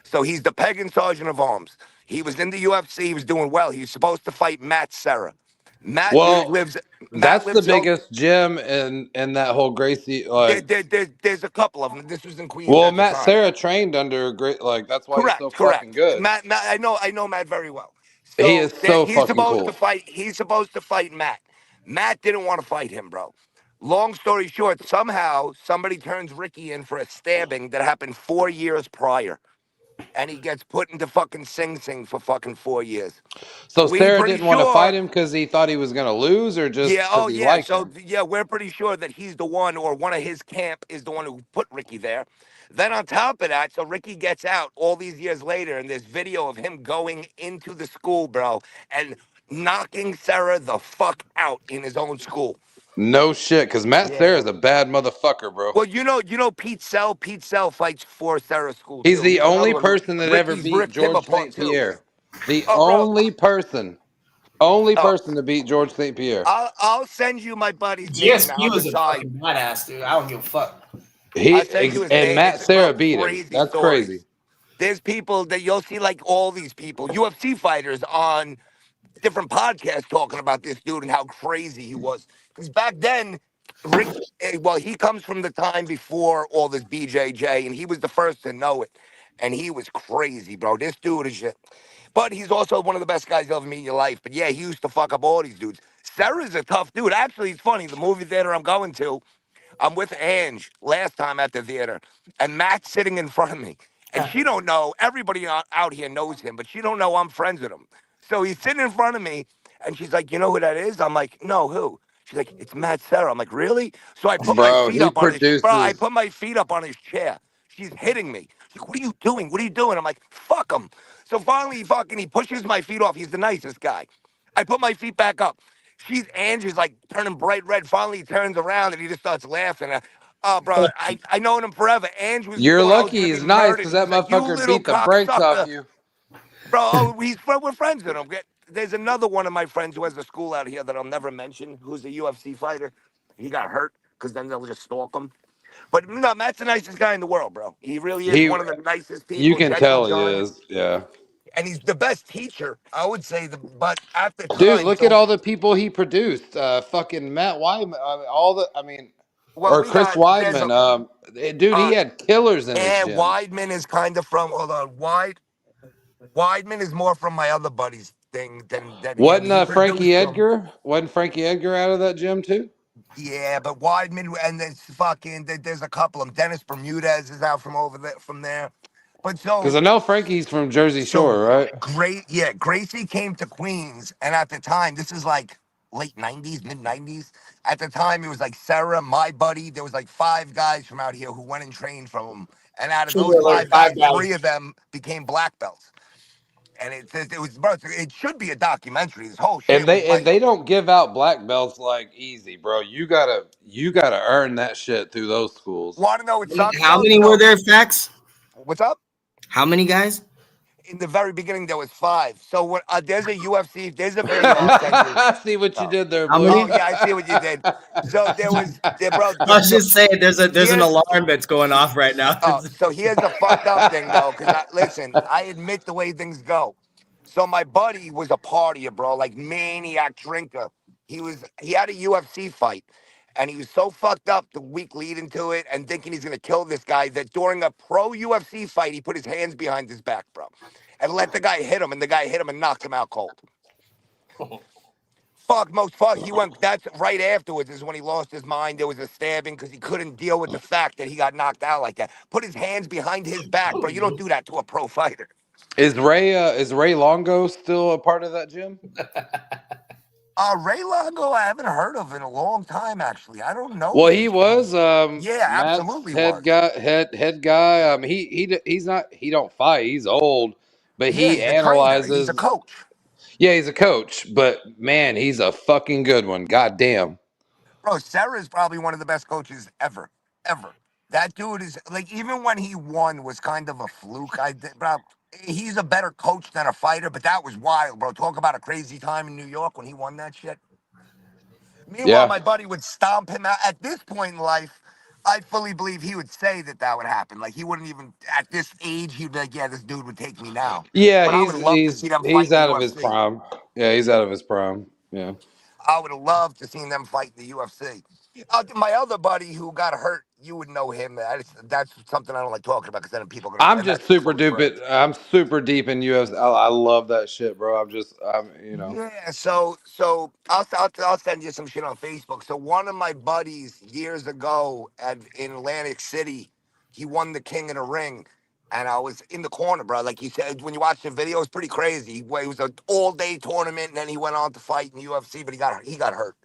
So he's the pagan sergeant of arms. He was in the UFC. He was doing well. He was supposed to fight Matt Serra. Matt Well, lives. Matt that's the lives. biggest gym in that whole Gracie. Like, There's a couple of them. This was in Queens well, at the Matt time. Sarah trained under great. Like, that's why he's so fucking Correct. good. Matt, I know Matt very well. He So is so he's fucking supposed to cool. fight. He's supposed to fight Matt. Matt didn't want to fight him, bro. Long story short, somehow somebody turns Ricky in for a stabbing that happened 4 years prior, and he gets put into fucking Sing Sing for fucking 4 years. So We Sarah pretty didn't want to fight sure. him because he thought he was gonna lose, or just Yeah. because Oh he yeah. liked So him. yeah, we're pretty sure that he's the one, or one of his camp is the one who put Ricky there. Then on top of that, so Ricky gets out all these years later, and there's video of him going into the school, bro, and knocking Sarah the fuck out in his own school. No shit, because Matt Yeah. Sarah's a bad motherfucker, bro. Well, you know Pete Sell. Pete Sell fights for Sarah's school He's too. the He's another only one. person that ever Ricky's beat ripped him George apart St. too. Pierre. The Oh, bro. only person Oh, to beat George St. Pierre. I'll send you my buddy's name GSP on the was a side. fucking badass, dude. I don't give a fuck. I'll send you his And name. Matt It's bro, Sarah beat him. crazy That's stories. crazy. There's people that you'll see, like all these people, UFC fighters on different podcasts talking about this dude and how crazy he was. Because back then, he comes from the time before all this BJJ, and he was the first to know it. And he was crazy, bro. This dude is shit. But he's also one of the best guys you'll ever meet in your life. But yeah, he used to fuck up all these dudes. Sarah's a tough dude. Actually, it's funny. The movie theater I'm going to, I'm with Ange last time at the theater, and Matt's sitting in front of me. And she don't know, everybody out here knows him, but she don't know I'm friends with him. So he's sitting in front of me, and she's like, you know who that is? I'm like, no, who? She's like, it's Matt Serra. I'm like, really? So I put my Bro, feet he up on his, bro, I produces. put my feet up on his chair. She's hitting me. She's like, what are you doing? What are you doing? I'm like, fuck him. So finally, he pushes my feet off. He's the nicest guy. I put my feet back up. Andrew's like turning bright red. Finally, he turns around and he just starts laughing. Oh, bro, I known him forever. Andrew You're thought I was lucky gonna he's be nice murdered. because that He's like, "You motherfucker little beat the brakes off cocksucker, you. bro." Oh, we're friends with him. There's another one of my friends who has a school out here that I'll never mention, who's a UFC fighter. He got hurt because then they'll just stalk him. But no, Matt's the nicest guy in the world, bro. He really is He, one of the nicest you people, can gentle tell he giant, is. Yeah. and he's the best teacher, I would say. But at the Dude, time, look at so all the people he produced. Fucking Matt Weidman. well, Or we Chris got there's Weidman. a Dude, he had killers in his and gym. Weidman is kind of from. Hold on, Weidman is more from my other buddy's thing than him. He Wasn't Frankie produced him. Edgar? Wasn't Frankie Edgar out of that gym too? Yeah, but Weidman and there's a couple of them. Dennis Bermudez is out from over there from there. But Because I know Frankie's from Jersey so Shore, right? Gracie came to Queens, and at the time, this is like late '90s, mid '90s. At the time, it was like Sarah, my buddy. There was like 5 guys from out here who went and trained from him, and out of those True alert, 5 guys, 5 guys. 3 of them became black belts. And it should be a documentary. This whole shit And was like, they don't give out black belts like easy, bro. You gotta earn that shit through those schools. want to know what sucks? How though? many were there, Facts? What's up? How many guys? In the very beginning, there was 5. So when, there's a UFC, there's a video I'll send you. I see what you did there, How boy. many? Oh yeah, I see what you did. So bro. I was just saying, there's an Here's- alarm that's going off right now. So here's the fucked up thing though, because listen, I admit the way things go. So my buddy was a partier, bro, like maniac drinker. He had a UFC fight, And he was so fucked up the week leading to it and thinking he's going to kill this guy that during a pro UFC fight, he put his hands behind his back, bro, and let the guy hit him. And the guy hit him and knocked him out cold. Fuck. He went, that's right afterwards is when he lost his mind. There was a stabbing because he couldn't deal with the fact that he got knocked out like that. Put his hands behind his back, bro. You don't do that to a pro fighter. Is Ray Longo still a part of that gym? Ray Longo, I haven't heard of in a long time, actually. I don't know. Well, this he dude. was Yeah, Matt's absolutely head was. guy. Head guy. He's not. He don't fight. He's old, but Yeah, he he's a trainer. He's analyzes. a coach. Yeah, he's a coach, but man, he's a fucking good one. God damn. Bro, Sarah is probably one of the best coaches ever. Ever. That dude is like, even when he won was kind of a fluke. Bro, he's a better coach than a fighter, but that was wild, bro. Talk about a crazy time in New York when he won that shit. Meanwhile, Yeah. my buddy would stomp him out. At this point in life, I fully believe he would say that would happen. Like, he wouldn't even, at this age, he'd be like, yeah, this dude would take me now. Yeah, But I would love to see them fight he's in the out of his UFC. prime. Yeah, he's out of his prime. Yeah. I would have loved to seen them fight in the UFC. My other buddy who got hurt, you would know him. That's something I don't like talking about because then people are gonna. I'm And just that's just from friends. I'm super deep in UFC. I love that shit, bro. I'm you know. Yeah, so I'll send you some shit on Facebook. So one of my buddies years ago in Atlantic City, he won the King of the Ring, and I was in the corner, bro. Like you said, when you watch the video, it's pretty crazy. It was an all-day tournament, and then he went on to fight in UFC, but he got hurt.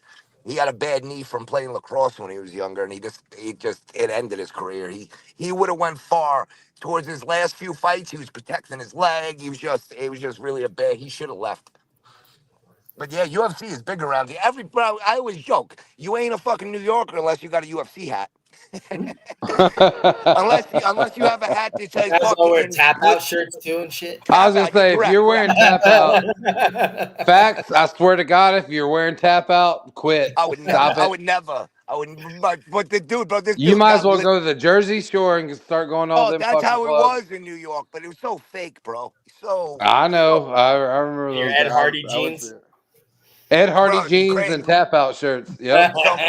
He had a bad knee from playing lacrosse when he was younger, and it ended his career. He would have went far towards his last few fights. He was protecting his leg. It was just really a bad. He should have left. But yeah, UFC is big around here. Bro, I always joke, you ain't a fucking New Yorker unless you got a UFC hat. unless you have a hat that says Guys all wear fucking tap out shirts too and shit. I was gonna say, if you're wearing tap out, I facts. I swear to God, if you're wearing tap out, quit. I would never. Stop I it. would never. I would. But the dude, bro, this You dude might got as well lit. go to the Jersey Shore and start going to all Oh, them that's fucking how it clubs. was in New York, but it was so fake, bro. So, I know. I remember Your those. Ed Hardy I would jeans. say Ed Hardy bro, it's jeans crazy. and tap out shirts. Yep. So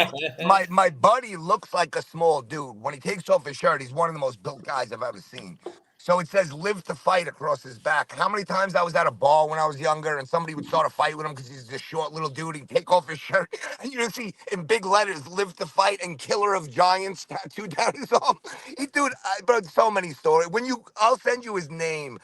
my buddy looks like a small dude. When he takes off his shirt, he's one of the most built guys I've ever seen. So it says "Live to Fight" across his back. How many times I was at a bar when I was younger, and somebody would start a fight with him because he's this short little dude. He'd take off his shirt, and you just see in big letters "Live to Fight" and "Killer of Giants" tattooed down his arm. Dude, bro, so many stories. I'll send you his name.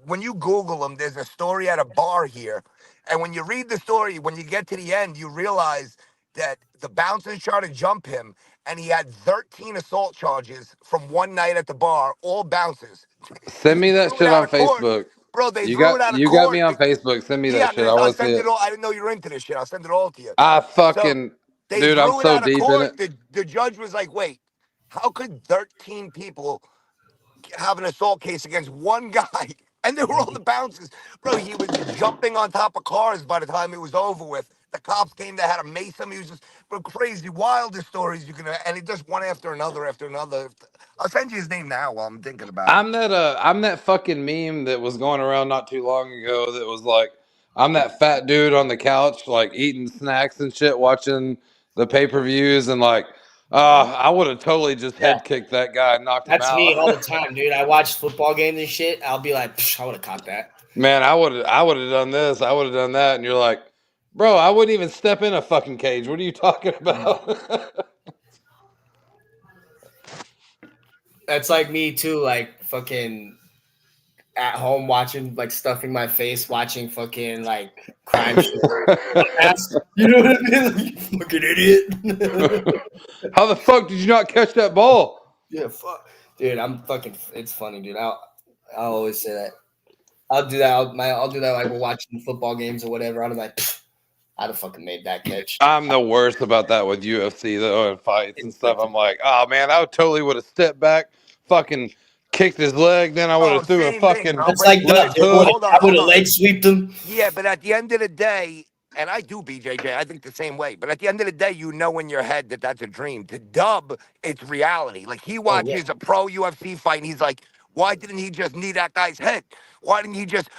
When you Google him, there's a story at a bar here, and when you read the story, when you get to the end, you realize that the bouncers tried to jump him, and he had 13 assault charges from one night at the bar, all bouncers. Send They me that threw it shit out on of court. Facebook. Bro, they threw it out of You got me court. on Facebook. Send me Yeah, that shit. I I'll want to see send it. it all. I didn't know you're into this shit. I'll send it all to you. I So fucking they dude, I'm threw it so out of deep in court. it. The judge was like, wait, how could 13 people have an assault case against one guy? And they were all the bouncers. Bro, he was jumping on top of cars by the time it was over with. The cops came, they had to mace him. He was just crazy, wildest stories you can, and it just one after another after another. I'll send you his name now while I'm thinking about it. I'm that fucking meme that was going around not too long ago that was like, I'm that fat dude on the couch like eating snacks and shit, watching the pay-per-views, and like I would have totally just Yeah. head kicked that guy and knocked him That's out. me all the time, dude. I watch football games and shit. I'll be like, I would have caught that. Man, I would have done this, I would have done that, and you're like, bro, I wouldn't even step in a fucking cage. What are you talking about? That's like me too, like fucking at home watching, like stuffing my face, watching fucking like crime shit. You know what I mean? Like, you fucking idiot. How the fuck did you not catch that ball? Yeah, fuck. Dude, I'm fucking, it's funny, dude. I'll always say that. I'll do that. I'll do that like we're watching football games or whatever. I'm like, I'd have fucking made that catch. I'm the worst about that with UFC though and fights and stuff. I'm like, oh man, I totally would have stepped back, fucking kicked his leg, then I would have threw a Same thing, fucking bro. It's But like left that. hook. I would have leg sweeped him. Yeah, but at the end of the day, and I do, BJJ, I think the same way. But at the end of the day, you know in your head that that's a dream. To Dub, it's reality. Like he watches a pro UFC fight, and he's like, "Why didn't he just knee that guy's head? Why didn't you just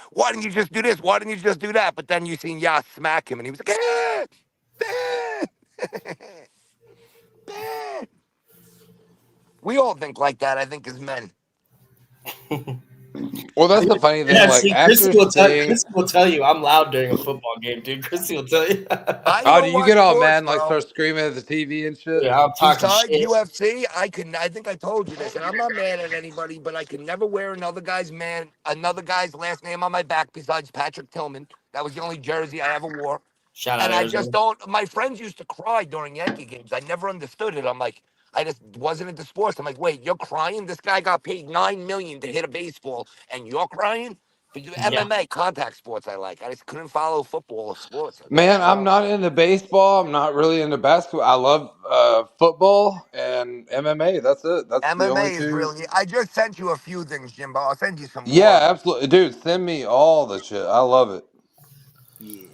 do this? Why didn't you just do that?" But then you seen Yas smack him, and he was like, bad. We all think like that, I think, as men. Well, that's the funny thing. Yeah, Like see, after seeing, Chrissy will tell you I'm loud during a football game, dude. Chrissy will tell you. I oh, do don't you watch get all sports, mad and like bro. start screaming at the TV and shit? Yeah, I'm talking Besides shit. UFC, I think I told you this, and I'm not mad at anybody, but I can never wear another guy's last name on my back besides Patrick Tillman. That was the only jersey I ever wore. Shout out And I Arizona. just don't. My friends used to cry during Yankee games. I never understood it. I'm like, I just wasn't into sports. I'm like, wait, you're crying? This guy got paid $9 million to hit a baseball, and you're crying? But Yeah. MMA, contact sports, I like. I just couldn't follow football or sports. Man, I'm not into baseball. I'm not really into basketball. I love football and MMA. That's it. That's the only MMA is two. really. I just sent you a few things, Jimbo. I'll send you some Yeah, more. absolutely, dude. Send me all the shit. I love it. Yeah.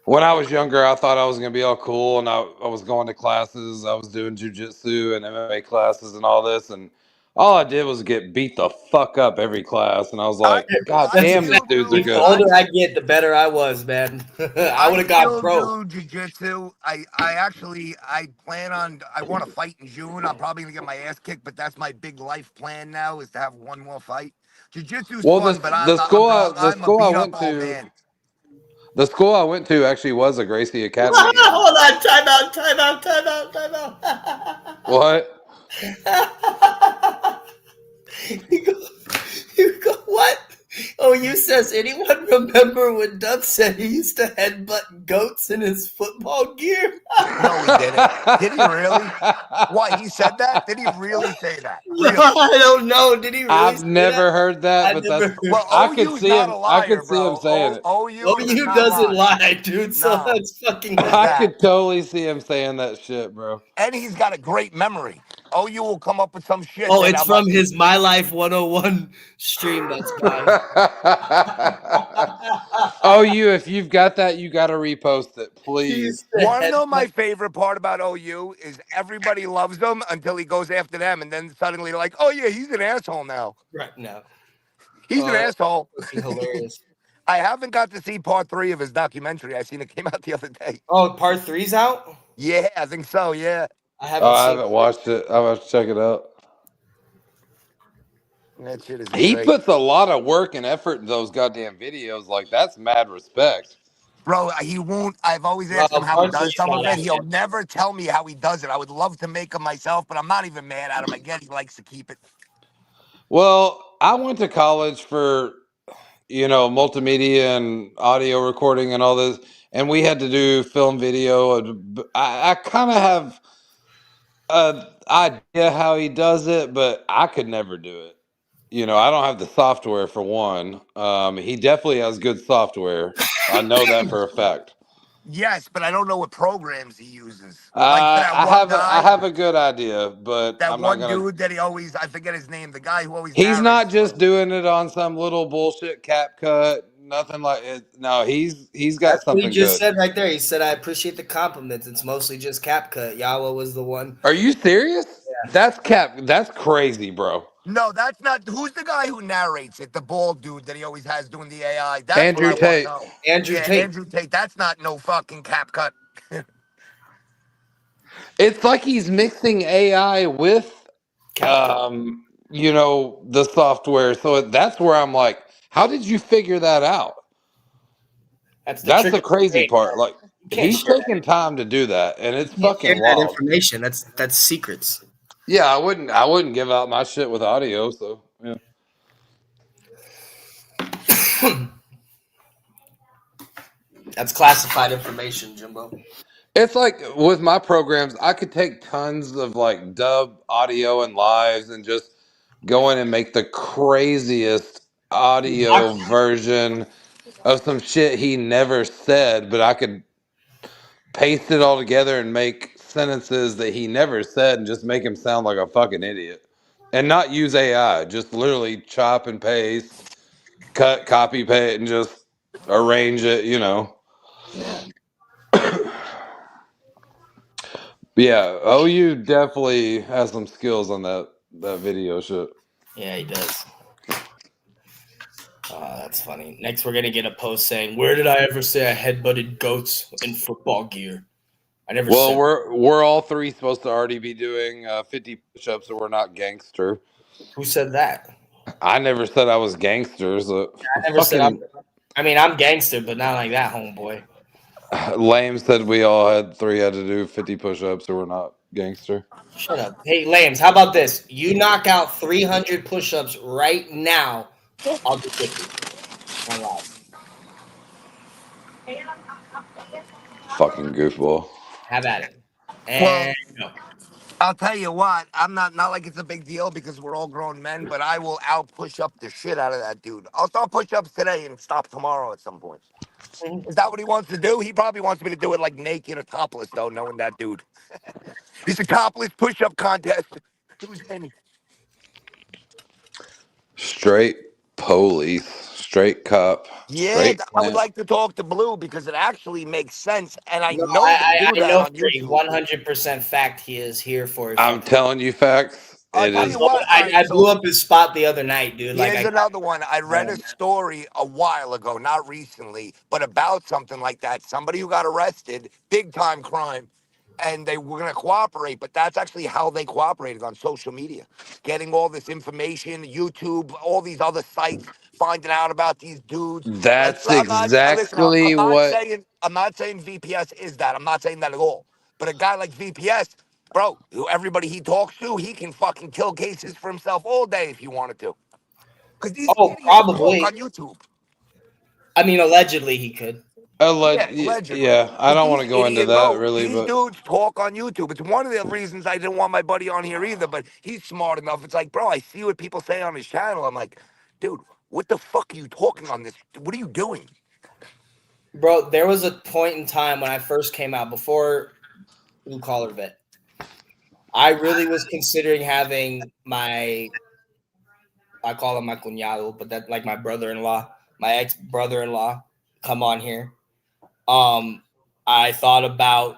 When I was younger, I thought I was gonna be all cool, and I was going to classes. I was doing jujitsu and MMA classes and all this, and all I did was get beat the fuck up every class. And I was like, God I damn, these still dudes are do. The good. older I get, the better I was, man. I would have got still pro. do jiu-jitsu. I want to fight in June. I'm probably gonna get my ass kicked, but that's my big life plan now is to have one more fight. Jiu-jitsu's Well, fun, but the school I'm a I beat up went old to, man. the school I went to actually was a Gracie Academy. Hold on, time out. What? You go, what? Oh, you says anyone remember when Doug said he used to headbutt goats in his football gear? No, he didn't. Did he really? Why? He said that? Did he really say that? No, Really? I don't know. Did he really I've say never that? heard that, I but never that's. heard. Well, I could OU's see not him. a I could liar, see him bro. saying it. OU does OU not doesn't lie. lie, dude. So No. that's fucking. I that. could totally see him saying that shit, bro. And he's got a great memory. OU will come up with some shit. Oh, that it's I'm from like, his My Life 101 stream. That's why. Oh, if you've got that, you got to repost it, He please. used to want to know my headbutt- favorite part about OU is everybody loves him until he goes after them, and then suddenly they're like, "Oh yeah, he's an asshole now. right now. He's an asshole." Fucking hilarious. I haven't got to see part 3 of his documentary. I seen it came out the other day. Oh, part 3's out? Yeah, I think so. Yeah, I Oh, haven't I seen haven't watched it. I'm gonna have to check it out. that shit is He great, puts a lot of work and effort in those goddamn videos. Like that's mad respect. bro. He won't. I've always Well, asked him how he part does 3's some not of it. out He'll yet. never tell me how he does it. I would love to make them myself, but I'm not even mad at him. I get he likes to keep it. Well, I went to college for multimedia and audio recording and all this, and we had to do film video. And I kind of have an idea how he does it, but I could never do it. I don't have the software for one. He definitely has good software. I know that for a fact. Yes, but I don't know what programs he uses. Like for that I one have guy. I have a good idea, but That I'm not one gonna. dude that I forget his name, the guy who always He's not narrates just for him. doing it on some little bullshit cap cut, nothing like it. No, he's got That's what he something just good. said right there. He said, I appreciate the compliments. It's mostly just cap cut. Yawa was the one. Are you serious? Yeah. That's cap. That's crazy, bro. No, that's not. Who's the guy who narrates it? The bald dude that he always has doing the AI. That's Andrew what I want Tate. to know. Andrew Yeah, Tate. Andrew Tate. That's not no fucking cap cut. It's like he's mixing AI with, Cap cut. the software. So that's where I'm like, how did you figure that out? That's the That's trick the of the crazy trade, part. man. Like You can't he's share that. taking time to do that, and it's You can't share fucking that wild. information. That's secrets. Yeah, I wouldn't give out my shit with audio. So yeah. That's classified information, Jimbo. It's like with my programs, I could take tons of like dub audio and lives and just go in and make the craziest audio version of some shit he never said, but I could paste it all together and make sentences that he never said and just make him sound like a fucking idiot. And not use AI, just literally chop and paste, cut, copy, paste, and just arrange it, Yeah, OU definitely has some skills on that video shit. Yeah, he does. That's funny. Next, we're gonna get a post saying, "Where did I ever say I headbutted goats in football gear?" I never Well, said. we're all three supposed to already be doing 50 push-ups, so we're not gangster. Who said that? I never said I was gangster. So I never said fucking I'm gangster, but not like that, homeboy. Lame said we all had to do 50 push-ups, so we're not gangster. Shut up. Hey, Lames, how about this? You knock out 300 push-ups right now. I'll do 50. On live. Fucking goofball. Have at it. Well, And go. I'll tell you what, I'm not like it's a big deal because we're all grown men, but I will out push up the shit out of that dude. I'll start push ups today and stop tomorrow at some point. Is that what he wants to do? He probably wants me to do it like naked or topless, though, knowing that dude. He's a topless push up contest. Who's in? Straight police, straight cop, Yeah, straight I would plant. like to talk to Blue because it actually makes sense, and I No, know they do I that know on for a YouTube. 100% fact he is here for a I'm fucking. telling you facts. I'll It tell is. you what. All right, I so blew up his spot the other night, dude. Like here's another one. I read a story a while ago, not recently, but about something like that. Somebody who got arrested, big time crime, and they were going to cooperate, but that's actually how they cooperated on social media, getting all this information, YouTube, all these other sites, finding out about these dudes. Like, That's I'm not listen. exactly what. I'm not saying VPS is that. I'm not saying that at all. But a guy like VPS. Bro, everybody he talks to, he can fucking kill cases for himself all day if he wanted to. Because these idiots talk probably. on YouTube. I mean, allegedly he could. Allegedly. Yeah, I don't want to go into that really, These but dudes talk on YouTube. It's one of the reasons I didn't want my buddy on here either, but he's smart enough. It's like, bro, I see what people say on his channel. I'm like, dude, what the fuck are you talking on this? What are you doing? Bro, there was a point in time when I first came out before Blue Collar Vet. I really was considering having I call him my cuñado, but that like my brother-in-law, my ex-brother-in-law, come on here. I thought about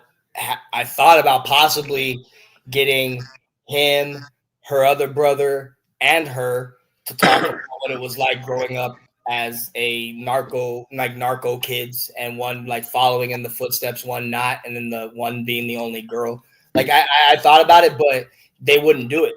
possibly getting him, her other brother, and her to talk about what it was like growing up as a narco kids, and one like following in the footsteps, one not, and then the one being the only girl. Like I thought about it, but they wouldn't do it.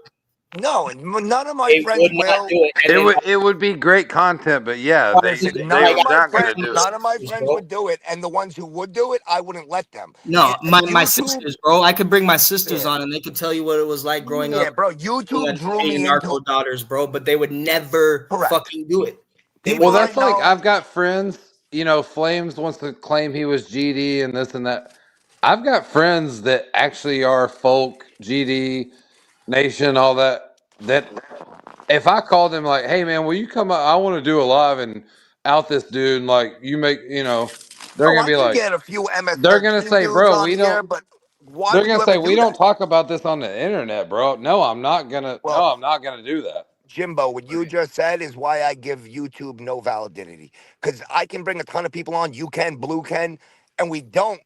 No, and none of my friends will. it would be great content, but yeah, they None of my not going to do it. friends would do it, and the ones who would do it, I wouldn't let them. No, And my YouTube- sisters, bro. I could bring my sisters on, and they could tell you what it was like growing up. Yeah, bro. YouTube drew me narco into. daughters, bro, but they would never fucking do it. People Well, I that's like know- I've got friends. You know, Flames wants to claim he was GD and this and that. I've got friends that actually are folk, GD, Nation, all that. That if I called them like, "Hey man, will you come up? I want to do a live and out this dude." And like, you make, you know, they're Oh, gonna I be can like, get a few MS. they're gonna say, "Bro, we don't." But why They're would gonna you say, ever "We do don't that? talk about this on the internet, bro." No, I'm not gonna. Well- no, I'm not gonna do that. Jimbo, what you just said is why I give YouTube no validity. Because I can bring a ton of people on, you can, Blue can, and we don't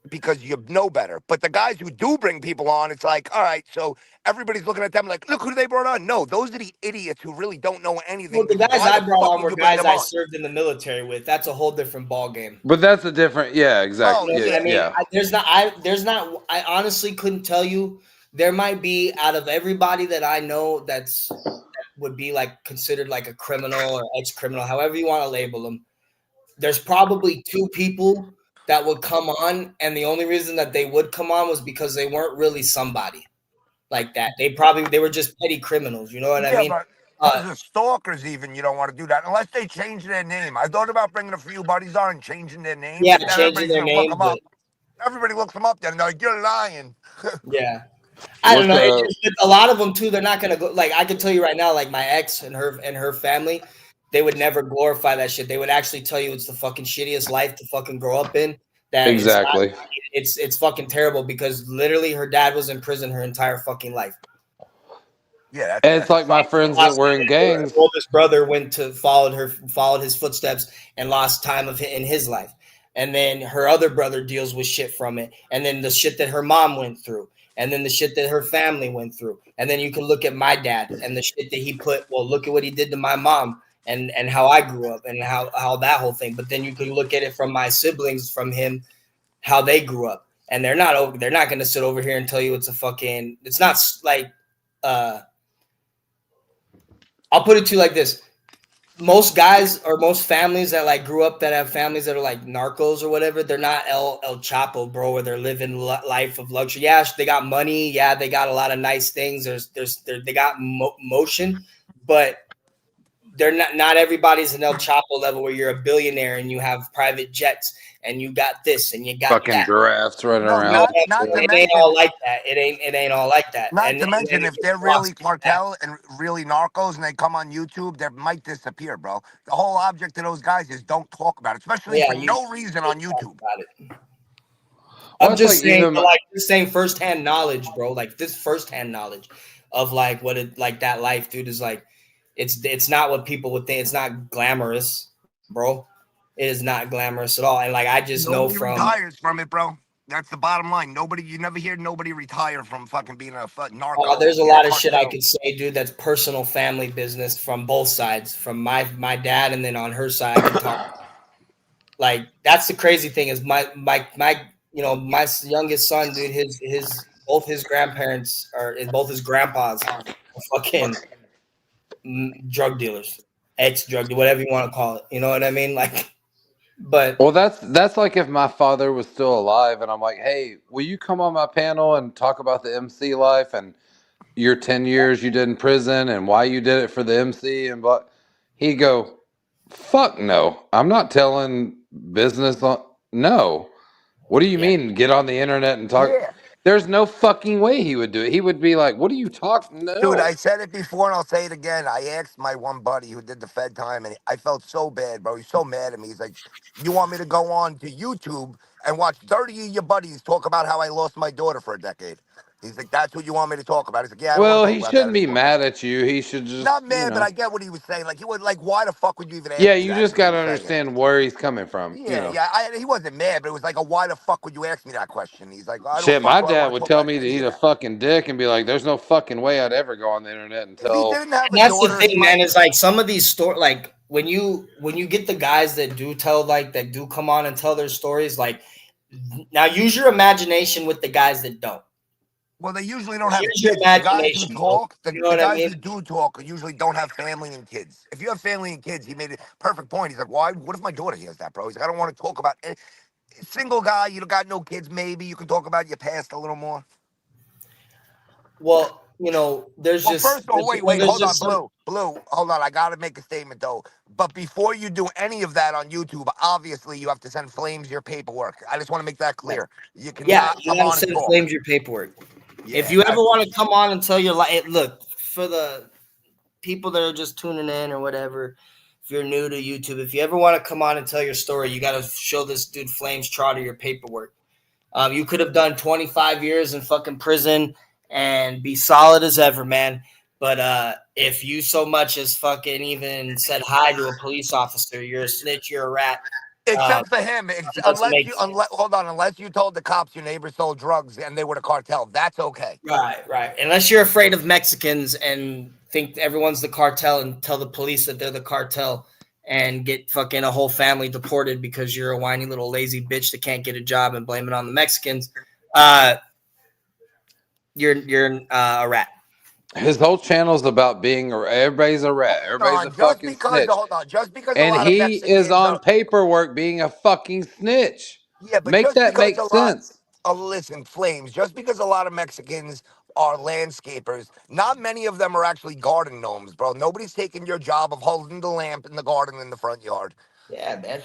because you know better. But the guys who do bring people on, it's like, all right, so everybody's looking at them like, look who they brought on. No, those are the idiots who really don't know anything. Well, the guys Why I the brought fuck on would were you bring guys them I on? served in the military with. That's a whole different ball game. But that's a different. Yeah, exactly. Oh, yeah, I mean, yeah. I honestly couldn't tell you. There might be out of everybody that I know that would be like considered like a criminal or ex-criminal, however you want to label them. There's probably two people that would come on, and the only reason that they would come on was because they weren't really somebody like that. They were just petty criminals. You know what I mean? But as a stalkers, even you don't want to do that unless they change their name. I thought about bringing a few buddies on and changing their names. Yeah, but then changing everybody's their gonna look name. them up. Everybody looks them up. Then they're like, "You're lying." Yeah. I don't know. A lot of them too. They're not gonna go. Like I can tell you right now, like my ex and her family, they would never glorify that shit. They would actually tell you it's the fucking shittiest life to fucking grow up in. That Exactly. It's fucking terrible because literally her dad was in prison her entire fucking life. Yeah, And it's like my friends that were in gangs. Her oldest brother followed his footsteps and lost time in his life. And then her other brother deals with shit from it. And then the shit that her mom went through. And then the shit that her family went through. And then you can look at my dad and the shit that he put. Well, look at what he did to my mom and how I grew up and how that whole thing. But then you can look at it from my siblings, from him, how they grew up. and they're not going to sit over here and tell you it's not like I'll put it to you like this. Most guys or most families that like grew up that have families that are like narcos or whatever, they're not El Chapo, bro, where they're living life of luxury. Yeah, they got money. Yeah, they got a lot of nice things. They got motion, but they're not everybody's an El Chapo level where you're a billionaire and you have private jets and you got this and you got Fucking that. giraffes running No, around. It ain't all like that. It ain't all like that. Not And to mention, and if they're really cartel and really narcos and they come on YouTube, they might disappear, bro. The whole object of those guys is don't talk about it, especially for no reason on YouTube. about it. Well, I'm just it's like saying, even my- like just saying firsthand knowledge, bro. Like this firsthand knowledge of like what it like that life, dude, is like. It's not what people would think. It's not glamorous, bro. It is not glamorous at all. And like I just know from retires from it, bro. That's the bottom line. You never hear nobody retire from fucking being a narco. there's a lot of shit I could say, dude. That's personal family business from both sides, from my dad, and then on her side, I can talk. Like that's the crazy thing is my you know my youngest son, dude. Both his grandparents both his grandpas are fucking drug dealers, ex-drug, whatever you want to call it. You know what I mean? Like, but well, that's like if my father was still alive and I'm like, hey, will you come on my panel and talk about the MC life and your 10 years you did in prison and why you did it for the MC and blah. He'd go, fuck no. I'm not telling business on no. What do you mean get on the internet and talk? Yeah. There's no fucking way he would do it. He would be like, what are you talking? No. Dude, I said it before and I'll say it again. I asked my one buddy who did the Fed time and I felt so bad, bro. He's so mad at me. He's like, you want me to go on to YouTube and watch 30 of your buddies talk about how I lost my daughter for a decade? He's like, that's what you want me to talk about? He's like, yeah, I don't Well, want to he talk about shouldn't that be anymore. mad at you. He should just Not mad, but I get what he was saying. Like, he would, like, why the fuck would you even ask yeah, me you that? just Is what got he to was saying. understand where he's coming from. Yeah, you know. yeah. He wasn't mad, but it was like, why the fuck would you ask me that question? He's like, I don't Shit, my fuck, I dad wanna would talk tell about me to any eat of a that. fucking dick and be like, there's no fucking way I'd ever go on the internet and If he tell. didn't have a that's daughter, the thing, he man. might. Is like some of these stories, like when you get the guys that do tell, like that do come on and tell their stories, like now use your imagination with the guys that don't. Well, they usually don't have Use your kids. The guys who imagination, bro. talk, You know what I guys mean? who do talk usually don't have family and kids. If you have family and kids, he made a perfect point. He's like, why? What if my daughter hears that, bro? He's like, I don't want to talk about it. Single guy, you got no kids, maybe you can talk about your past a little more. Well, you know, there's Well, just first of all, wait, there's hold on, just some- Blue, hold on. I got to make a statement, though. But before you do any of that on YouTube, obviously, you have to send Flames your paperwork. I just want to make that clear. You cannot yeah, you come gotta on and send talk. Flames your paperwork. Yeah, If you ever want to come on and tell your life, look, for the people that are just tuning in or whatever, if you're new to YouTube, if you ever want to come on and tell your story, you got to show this dude Flames Trotter your paperwork. You could have done 25 years in fucking prison and be solid as ever, man. But if you so much as fucking even said hi to a police officer, you're a snitch, you're a rat. Except for him, unless you told the cops your neighbor sold drugs and they were the cartel, that's okay. Right. Unless you're afraid of Mexicans and think everyone's the cartel and tell the police that they're the cartel and get fucking a whole family deported because you're a whiny little lazy bitch that can't get a job and blame it on the Mexicans. You're a rat. His whole channel's about being everybody's a rat. Everybody's a fucking snitch. Just because And a lot of he Mexicans is on paperwork being a fucking snitch. Yeah, but make just that because make a lot, sense. listen, Flames, just because a lot of Mexicans are landscapers, not many of them are actually garden gnomes, bro. Nobody's taking your job of holding the lamp in the garden in the front yard. Yeah, man.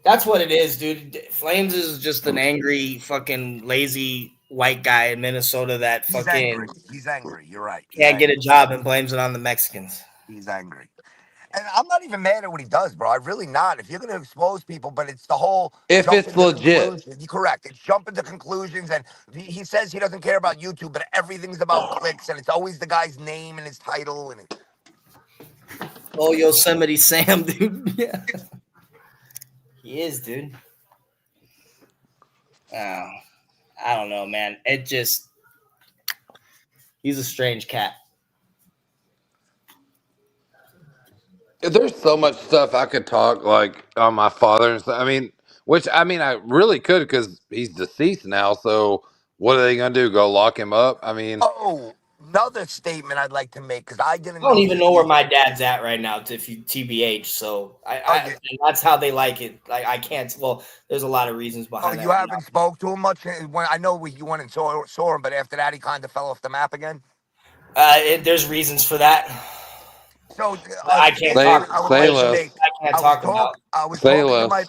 That's what it is, dude. Flames is just an angry, fucking lazy white guy in Minnesota that He's fucking angry. He's angry. You're right. can't get a job and blames it on the Mexicans. He's angry. And I'm not even mad at what he does, bro. I'm really not. If you're going to expose people, but it's the whole... If jump it's into legit. conclusions. You're correct. It's jumping to conclusions. And he says he doesn't care about YouTube, but everything's about clicks. And it's always the guy's name and his title. And Oh, Yosemite Sam, dude. Yeah. He is, dude. Oh, I don't know, man. It just... He's a strange cat. There's so much stuff I could talk like on my father and stuff. I mean, Which I mean, I really could because he's deceased now. So what are they gonna do? Go lock him up? I mean, Oh, another statement I'd like to make because I didn't I don't know even this know where either. my dad's at right now, if you TBH. So Oh, and that's how they like it. I can't. Well, there's a lot of reasons oh, behind you that. haven't spoke to him much. I know you went and saw him, but after that, he kind of fell off the map again. There's reasons for that. So I can't say talk statement I would about say like to situations less, make. I can't talk about. I was say talking to less.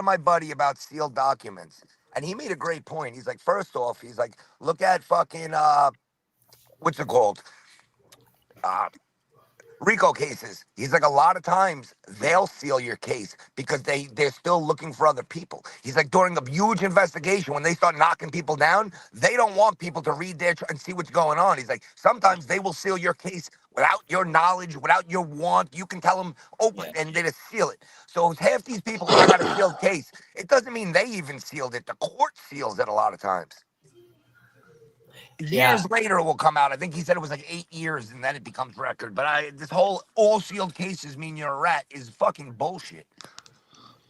my buddy about sealed documents, and he made a great point. He's like, first off, he's like, look at fucking what's it called? Uh, RICO cases. He's like, a lot of times they'll seal your case because they're still looking for other people. He's like, during a huge investigation, when they start knocking people down, they don't want people to read and see what's going on. He's like, sometimes they will seal your case without your knowledge, without your want. You can tell them open Yeah, and they just seal it. So half these people, when I got a sealed case, it doesn't mean they even sealed it. The court seals it a lot of times. yeah, Years later, it will come out. I think he said it was like 8 years, and then it becomes record. But this whole all sealed cases mean you're a rat is fucking bullshit.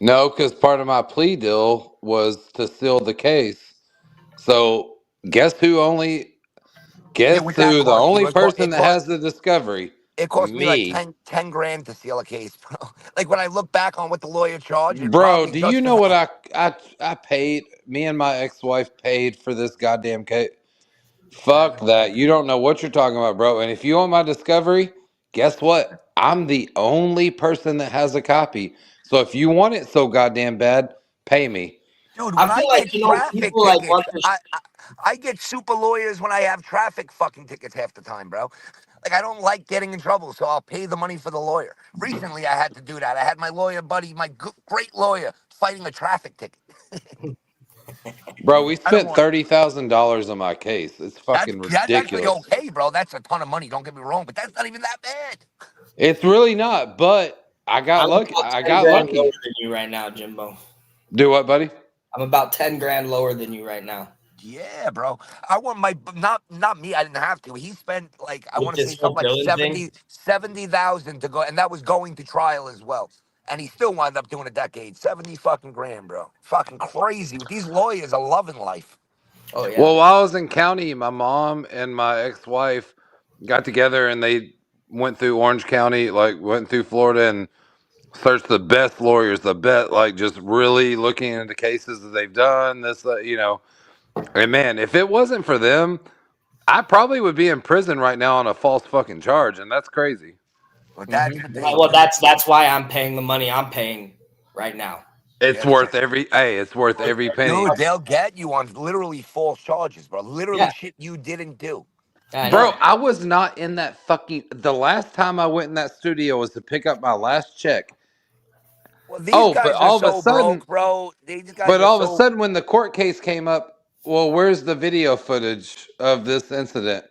No, because part of my plea deal was to seal the case. So Yeah, guess what that who the cost you? only person that has the discovery? It cost me like Me. 10 grand to seal a case, bro. Like when I look back on what the lawyer charged, it Bro, probably do you just know for what that. I paid? Me and my ex-wife paid for this goddamn case. I Fuck know. that. You don't know what you're talking about, bro. And if you want my discovery, guess what? I'm the only person that has a copy. So if you want it so goddamn bad, pay me. Dude, I when I feel like get traffic people like tickets, want to. I get super lawyers when I have traffic fucking tickets half the time, bro. Like I don't like getting in trouble, so I'll pay the money for the lawyer. Recently, I had to do that. I had my lawyer buddy, my great lawyer, fighting a traffic ticket. Bro, we I don't spent want. $30,000 on my case. It's fucking That's actually ridiculous. okay, bro. That's a ton of money. Don't get me wrong, but that's not even that bad. It's really not, but I got I'm lucky. about I 10 got grand lower lucky. than you right now, Jimbo. Do what, buddy? I'm about 10 grand lower than you right now Yeah, bro. I want my not me. I didn't have to. He spent like I with want to say this something whole like Dylan thing. 70,000 to go, and that was going to trial as well. And he still wound up doing a decade. 70 fucking grand, bro. Fucking crazy. These lawyers are loving life. Oh yeah, Well, while I was in county, my mom and my ex-wife got together and they went through Orange County, like went through Florida and searched the best lawyers, the best, like just really looking into cases that they've done. And man, if it wasn't for them, I probably would be in prison right now on a false fucking charge, and that's crazy. But that's the thing. Well, that's why I'm paying the money I'm paying right now. It's Yeah, worth every penny. dude, they'll get you on literally false charges, bro. Literally Yeah, shit you didn't do. I Bro, know. I was not in that fucking. The last time I went in that studio was to pick up my last check. Well, these Oh, but guys are all of a so sudden, broke, bro. These guys but are all of a so. sudden, when the court case came up, well, where's the video footage of this incident?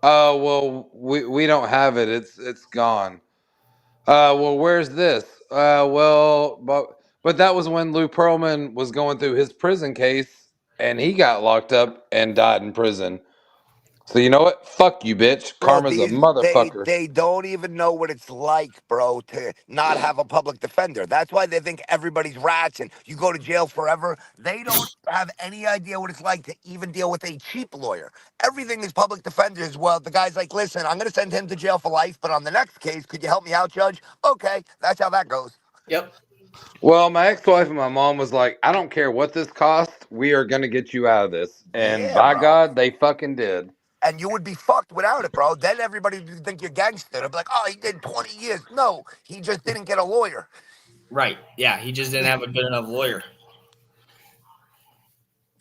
Oh, well, we don't have it. It's gone. Well, where's this? But that was when Lou Pearlman was going through his prison case, and he got locked up and died in prison. So you know what? Fuck you, bitch. Bro, Karma's a these motherfucker. they don't even know what it's like, bro, to not have a public defender. That's why they think everybody's rats and you go to jail forever. They don't have any idea what it's like to even deal with a cheap lawyer. Everything is public defenders. Well, the guy's like, listen, I'm gonna send him to jail for life, but on the next case, could you help me out, Judge? Okay, that's how that goes. Yep. Well, my ex-wife and my mom was like, I don't care what this costs, we are gonna get you out of this. And Yeah, by bro. God, they fucking did. And you would be fucked without it, bro. Then everybody would think you're gangster. They'd be like, oh, he did 20 years. No, he just didn't get a lawyer. Right. Yeah, he just didn't have a good enough lawyer.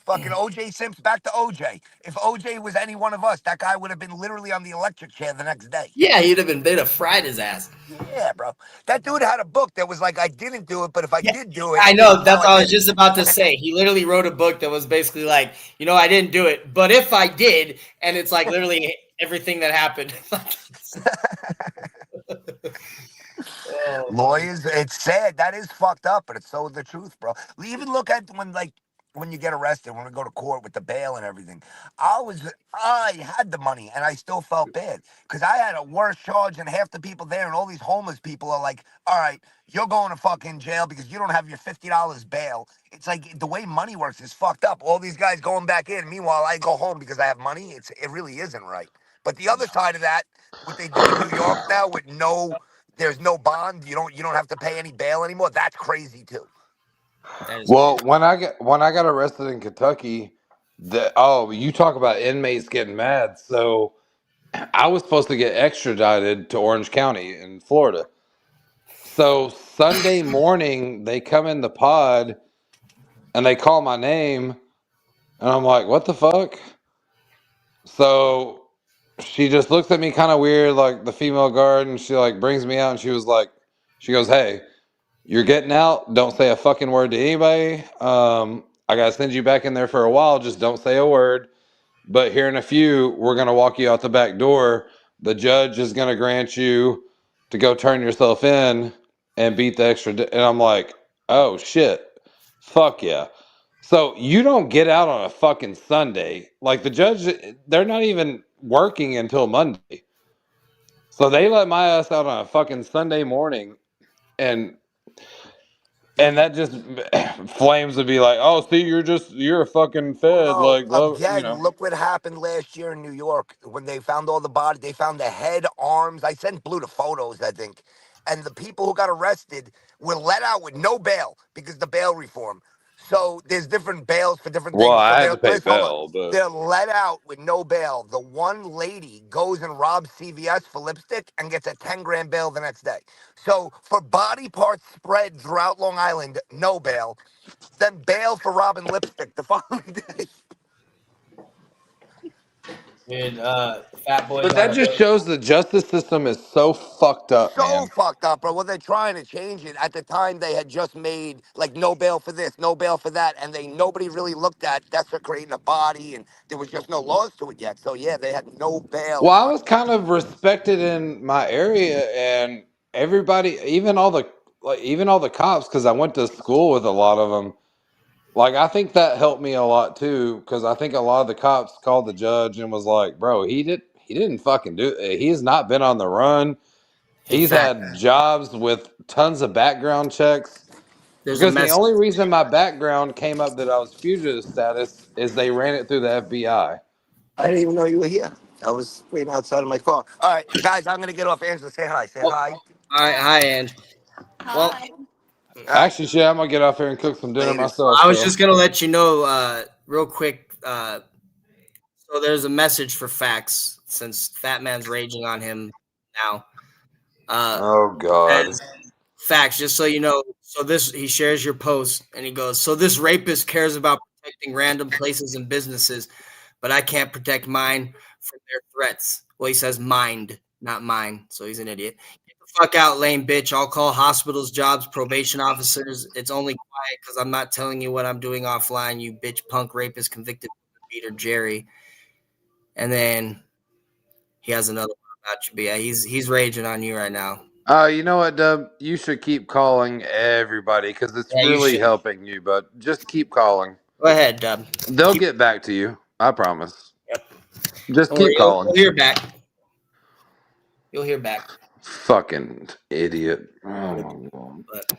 Fucking OJ Simpson, back to OJ. If OJ was any one of us, that guy would have been literally on the electric chair the next day. Yeah, they'd have fried his ass. Yeah, bro. That dude had a book that was like, I didn't do it, but if I Yeah, did do it, I this know. is That's how what I was did it. just about to say. He literally wrote a book that was basically like, I didn't do it, but if I did, and it's like literally everything that happened. Lawyers, it's sad. That is fucked up, but it's so the truth, bro. Even look at when like when you get arrested, when we go to court with the bail and everything, I had the money and I still felt bad because I had a worse charge than half the people there, and all these homeless people are like, all right, you're going to fucking jail because you don't have your $50 bail. It's like the way money works is fucked up. All these guys going back in. Meanwhile, I go home because I have money. It really isn't right. But the other side of that, what they do in New York now with there's no bond. You don't have to pay any bail anymore. That's crazy too. Well, when I got arrested in Kentucky, you talk about inmates getting mad. So I was supposed to get extradited to Orange County in Florida. So Sunday morning they come in the pod and they call my name, and I'm like, what the fuck? So she just looks at me kind of weird, like the female guard, and she like brings me out, and she goes, hey, you're getting out. Don't say a fucking word to anybody. I gotta send you back in there for a while. Just don't say a word. But here in a few, we're gonna walk you out the back door. The judge is gonna grant you to go turn yourself in and beat the extra. And I'm like, oh shit, fuck yeah. So you don't get out on a fucking Sunday. Like the judge, they're not even working until Monday. So they let my ass out on a fucking Sunday morning, and that just Flames would be like, oh, see, you're a fucking fed, Bro, like, well, again, look what happened last year in New York when they found all the bodies. They found the head, arms. I sent Blue the photos, I think. And the people who got arrested were let out with no bail because the bail reform. So there's different bails for different well, things. So I had to pay hold on. bail, but They're let out with no bail. The one lady goes and robs CVS for lipstick and gets a 10 grand bail the next day. So for body parts spread throughout Long Island, no bail. Then bail for robbing lipstick the following day. Dude, Fat Boy but got that just shows the justice system is so fucked up, So man. fucked up, bro. Well, they're trying to change it. At the time, they had just made like no bail for this, no bail for that, and nobody really looked at desecrating a body, and there was just no laws to it yet. So yeah, they had no bail. Well, I was kind of respected in my area, and everybody, even all the cops, because I went to school with a lot of them. Like, I think that helped me a lot too, because I think a lot of the cops called the judge and was like, "Bro, he didn't fucking do it. He has not been on the run. He's had jobs with tons of background checks." Because the only reason my background came up that I was fugitive status is they ran it through the FBI. I didn't even know you were here. I was waiting outside of my car. All right, guys, I'm gonna get off. Angela, say hi. Say hi. All right, hi, Ange. Well, Actually, shit, I'm gonna get off here and cook some dinner Later. myself. I was so. just gonna let you know, real quick. So there's a message for Facts since Fat Man's raging on him now. Oh God. Says, Facts, just so you know. So he shares your post and he goes, so this rapist cares about protecting random places and businesses, but I can't protect mine from their threats. Well, he says mind, not mine. So he's an idiot. Get the fuck out, lame bitch. I'll call hospitals, jobs, probation officers. It's only quiet because I'm not telling you what I'm doing offline, you bitch punk rapist convicted beater Jerry. And then he has another one about you. But yeah, he's raging on you right now. You know what, Dub? You should keep calling everybody because it's really helping you. But just keep calling. Go ahead, Dub. They'll get back to you. I promise. Yep. Just keep calling. You'll hear back. You'll hear back. Fucking idiot. Oh my God. But,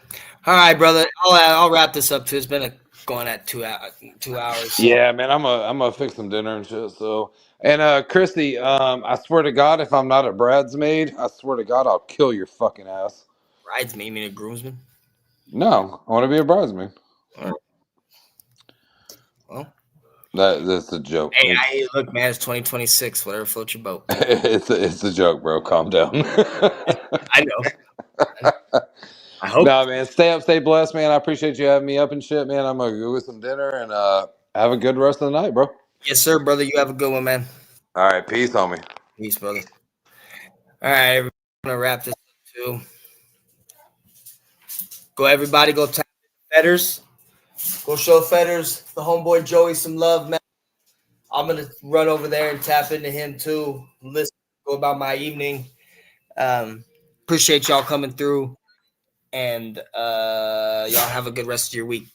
all right, brother. I'll wrap this up too. It's been going at 2 hours. So. Yeah, man. I'm gonna fix some dinner and shit. So. And Christy, I swear to God, if I'm not a bridesmaid, I swear to God, I'll kill your fucking ass. Bridesmaid? You mean a groomsman? No, I want to be a bridesmaid. All right. Well, that's a joke. Hey, look, man, it's 2026. Whatever floats your boat. it's a joke, bro. Calm down. I know. I hope. No, man. Stay up, stay blessed, man. I appreciate you having me up and shit, man. I'm gonna go with some dinner and have a good rest of the night, bro. Yes, sir, brother. You have a good one, man. All right, peace, homie. Peace, brother. All right, everybody, I'm gonna wrap this up too. Everybody, go tap Fetters. Go show Fetters, the homeboy Joey, some love, man. I'm gonna run over there and tap into him too. Listen, go about my evening. Appreciate y'all coming through, and y'all have a good rest of your week.